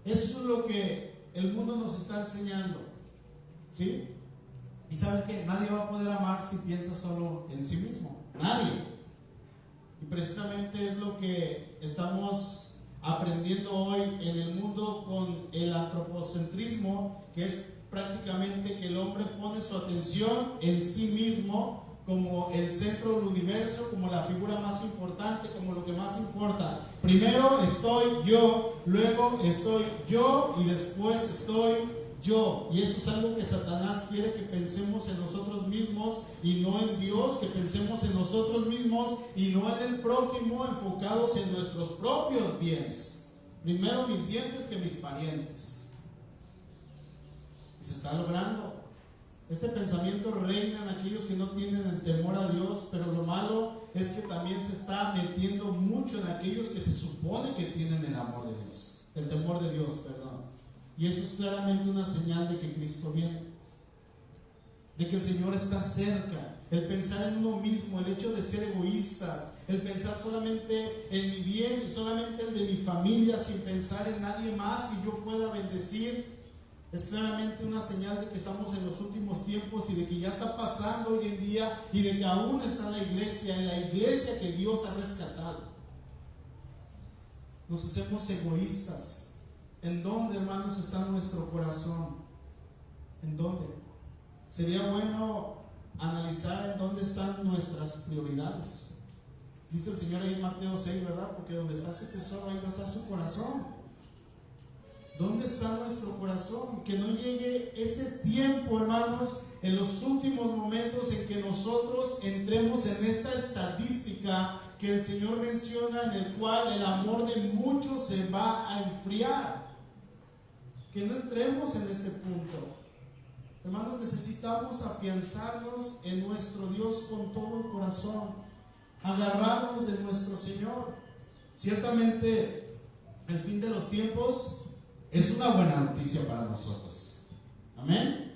Eso es lo que el mundo nos está enseñando, ¿sí? Y ¿saben qué? Nadie va a poder amar si piensa solo en sí mismo. Nadie. Y precisamente es lo que estamos aprendiendo hoy en el mundo con el antropocentrismo, que es prácticamente que el hombre pone su atención en sí mismo como el centro del universo, como la figura más importante, como lo que más importa. Primero estoy yo, luego estoy yo y después estoy yo. Y eso es algo que Satanás quiere que pensemos en nosotros mismos y no en Dios, que pensemos en nosotros mismos y no en el prójimo, enfocados en nuestros propios bienes. Primero mis dientes que mis parientes. Y se está logrando. Este pensamiento reina en aquellos que no tienen el temor a Dios, pero lo malo es que también se está metiendo mucho en aquellos que se supone que tienen el amor de Dios, el temor de Dios, perdón. Y esto es claramente una señal de que Cristo viene, de que el Señor está cerca. El pensar en uno mismo, el hecho de ser egoístas, el pensar solamente en mi bien y solamente el de mi familia, sin pensar en nadie más que yo pueda bendecir, es claramente una señal de que estamos en los últimos tiempos y de que ya está pasando hoy en día y de que aún está en la iglesia que Dios ha rescatado. Nos hacemos egoístas. ¿En dónde, hermanos, está nuestro corazón? ¿En dónde? Sería bueno analizar en dónde están nuestras prioridades. Dice el Señor ahí en Mateo 6, ¿verdad? Porque donde está su tesoro, ahí va a estar su corazón. ¿Dónde está nuestro corazón? Que no llegue ese tiempo, hermanos, en los últimos momentos en que nosotros entremos en esta estadística que el Señor menciona, en el cual el amor de muchos se va a enfriar. Que no entremos en este punto. Hermanos, necesitamos afianzarnos en nuestro Dios con todo el corazón, agarrarnos de nuestro Señor. Ciertamente, el fin de los tiempos es una buena noticia para nosotros. Amén.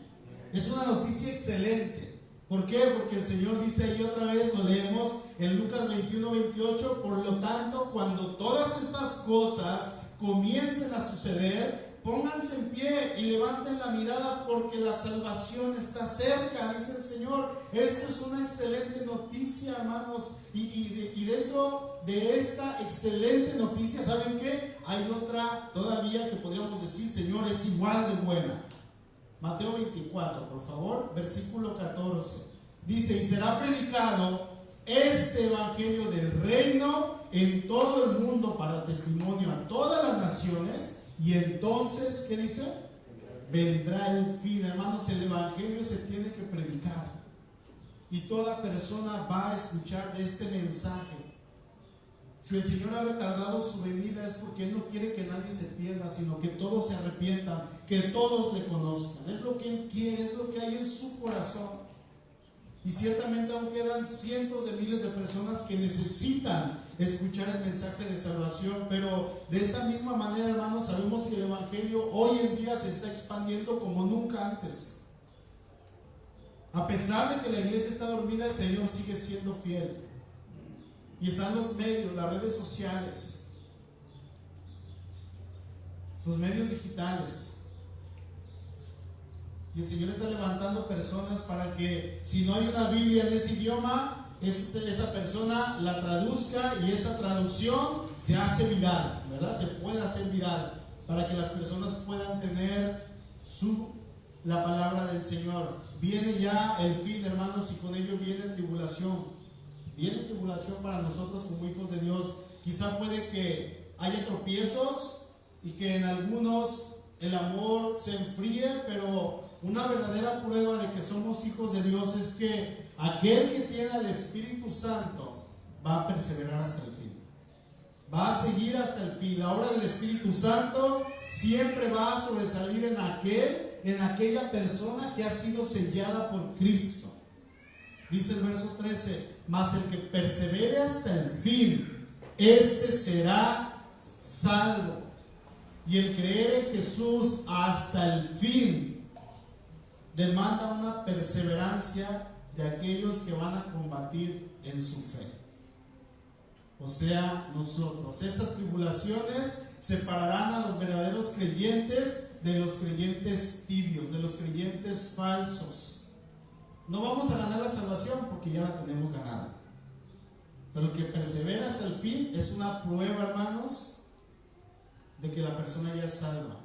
Es una noticia excelente. ¿Por qué? Porque el Señor dice ahí otra vez, lo leemos en Lucas 21-28, por lo tanto, cuando todas estas cosas comiencen a suceder, pónganse en pie y levanten la mirada porque la salvación está cerca, dice el Señor. Esto es una excelente noticia, hermanos. Y dentro de esta excelente noticia, ¿saben qué? Hay otra todavía que podríamos decir, Señor, es igual de buena. Mateo 24, por favor, versículo 14. Dice, y será predicado este evangelio del reino en todo el mundo para testimonio a todas las naciones. Y entonces, ¿qué dice? Vendrá el fin. Hermanos, el evangelio se tiene que predicar. Y toda persona va a escuchar de este mensaje. Si el Señor ha retardado su venida es porque Él no quiere que nadie se pierda, sino que todos se arrepientan, que todos le conozcan. Es lo que Él quiere, es lo que hay en su corazón. Y ciertamente aún quedan cientos de miles de personas que necesitan escuchar el mensaje de salvación, pero de esta misma manera, hermanos, sabemos que el evangelio hoy en día se está expandiendo como nunca antes. A pesar de que la iglesia está dormida, el Señor sigue siendo fiel. Y están los medios, las redes sociales, los medios digitales. Y el Señor está levantando personas para que, si no hay una Biblia en ese idioma, esa persona la traduzca y esa traducción se hace viral, ¿verdad? Se puede hacer viral para que las personas puedan tener la palabra del Señor. Viene ya el fin, hermanos, y con ello viene tribulación. Viene tribulación para nosotros como hijos de Dios. Quizá puede que haya tropiezos y que en algunos el amor se enfríe, pero una verdadera prueba de que somos hijos de Dios es que aquel que tiene al Espíritu Santo va a perseverar hasta el fin. Va a seguir hasta el fin. La obra del Espíritu Santo siempre va a sobresalir en aquella persona que ha sido sellada por Cristo. Dice el verso 13, mas el que persevere hasta el fin, este será salvo. Y el creer en Jesús hasta el fin demanda una perseverancia de aquellos que van a combatir en su fe. O sea, nosotros. Estas tribulaciones separarán a los verdaderos creyentes de los creyentes tibios, de los creyentes falsos. No vamos a ganar la salvación porque ya la tenemos ganada. Pero el que persevera hasta el fin es una prueba, hermanos, de que la persona ya es salva.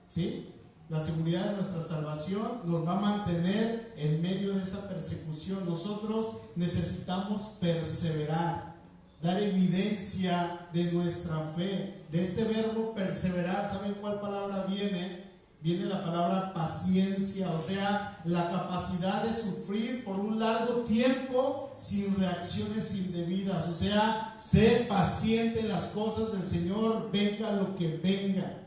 ¿Sí? La seguridad de nuestra salvación nos va a mantener en medio de esa persecución. Nosotros necesitamos perseverar, dar evidencia de nuestra fe. De este verbo perseverar, ¿saben cuál palabra viene? Viene la palabra paciencia, o sea, la capacidad de sufrir por un largo tiempo sin reacciones indebidas. O sea, ser paciente en las cosas del Señor, venga lo que venga.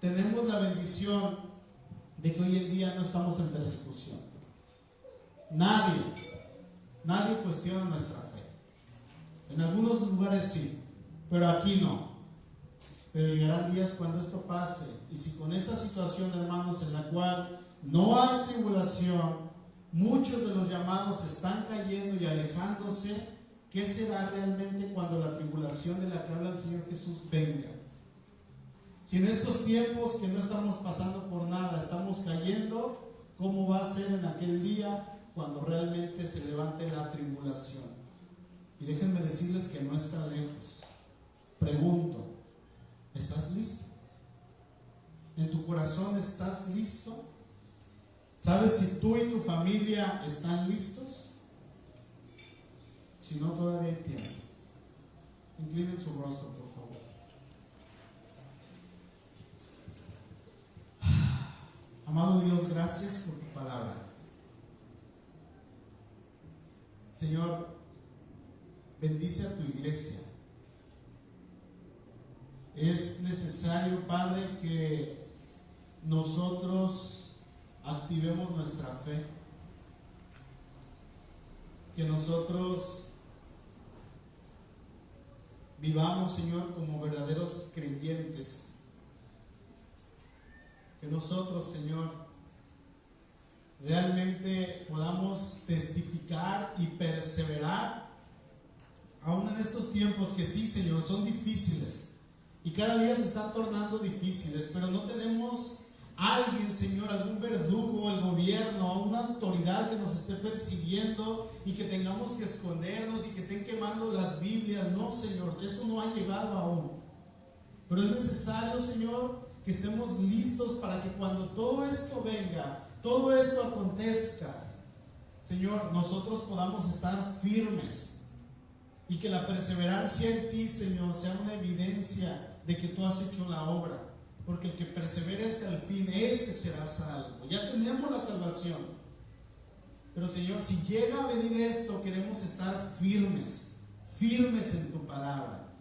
Tenemos la bendición de que hoy en día no estamos en persecución. Nadie cuestiona nuestra fe. En algunos lugares sí, pero aquí no. Pero llegarán días cuando esto pase. Y si con esta situación, hermanos, en la cual no hay tribulación, muchos de los llamados están cayendo y alejándose, ¿qué será realmente cuando la tribulación de la que habla el Señor Jesús venga? Si en estos tiempos que no estamos pasando por nada, estamos cayendo, ¿cómo va a ser en aquel día cuando realmente se levante la tribulación? Y déjenme decirles que no está lejos. Pregunto, ¿estás listo? ¿En tu corazón estás listo? ¿Sabes si tú y tu familia están listos? Si no, todavía hay tiempo. Inclinen su rostro, por favor. Amado Dios, gracias por tu palabra. Señor, bendice a tu iglesia. Es necesario, Padre, que nosotros activemos nuestra fe, que nosotros vivamos, Señor, como verdaderos creyentes, que nosotros, Señor, realmente podamos testificar y perseverar aún en estos tiempos que sí, Señor, son difíciles y cada día se están tornando difíciles, pero no tenemos alguien, Señor, algún verdugo, el gobierno, una autoridad que nos esté persiguiendo y que tengamos que escondernos y que estén quemando las Biblias. No, Señor, eso no ha llegado aún, pero es necesario, Señor, que estemos listos para que cuando todo esto venga, todo esto acontezca, Señor, nosotros podamos estar firmes y que la perseverancia en ti, Señor, sea una evidencia de que tú has hecho la obra, porque el que persevere hasta el fin, ese será salvo. Ya tenemos la salvación, pero Señor, si llega a venir esto, queremos estar firmes en tu palabra.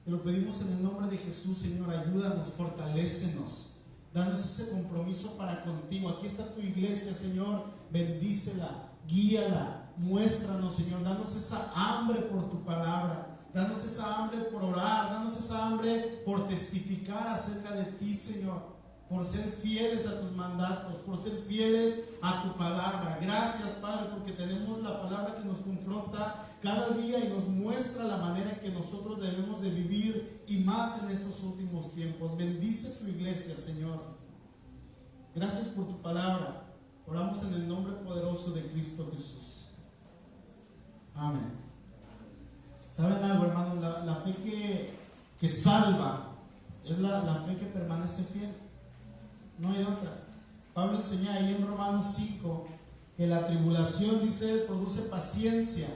Te lo pedimos en el nombre de Jesús, Señor. Ayúdanos, fortalécenos, danos ese compromiso para contigo. Aquí está tu iglesia, Señor, bendícela, guíala, muéstranos, Señor, danos esa hambre por tu palabra, danos esa hambre por orar, danos esa hambre por testificar acerca de ti, Señor, por ser fieles a tus mandatos, por ser fieles a tu palabra. Gracias, Padre, porque tenemos la palabra que nos confronta cada día y nos muestra la manera en que nosotros debemos de vivir, y más en estos últimos tiempos. Bendice tu iglesia, Señor. Gracias por tu palabra. Oramos en el nombre poderoso de Cristo Jesús. Amén. ¿Saben algo, hermanos? La fe que salva es la fe que permanece fiel. No hay otra. Pablo enseña ahí en Romanos 5 que la tribulación, dice él, produce paciencia,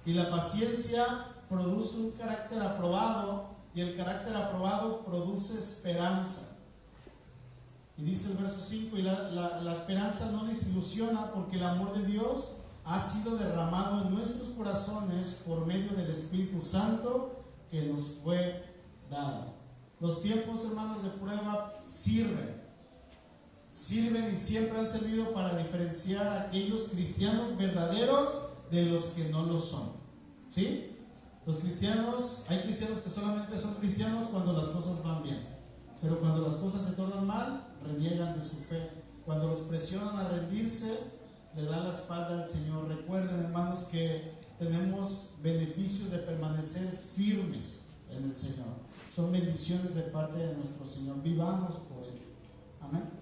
y la paciencia produce un carácter aprobado, y el carácter aprobado produce esperanza. Y dice el verso 5, y la esperanza no desilusiona, porque el amor de Dios ha sido derramado en nuestros corazones por medio del Espíritu Santo que nos fue dado. Los tiempos, hermanos, de prueba sirven y siempre han servido para diferenciar a aquellos cristianos verdaderos de los que no lo son. ¿Sí? Los cristianos, hay cristianos que solamente son cristianos cuando las cosas van bien, pero cuando las cosas se tornan mal, reniegan de su fe. Cuando los presionan a rendirse, le dan la espalda al Señor. Recuerden, hermanos, que tenemos beneficios de permanecer firmes en el Señor. Son bendiciones de parte de nuestro Señor. Vivamos por Él. Amén.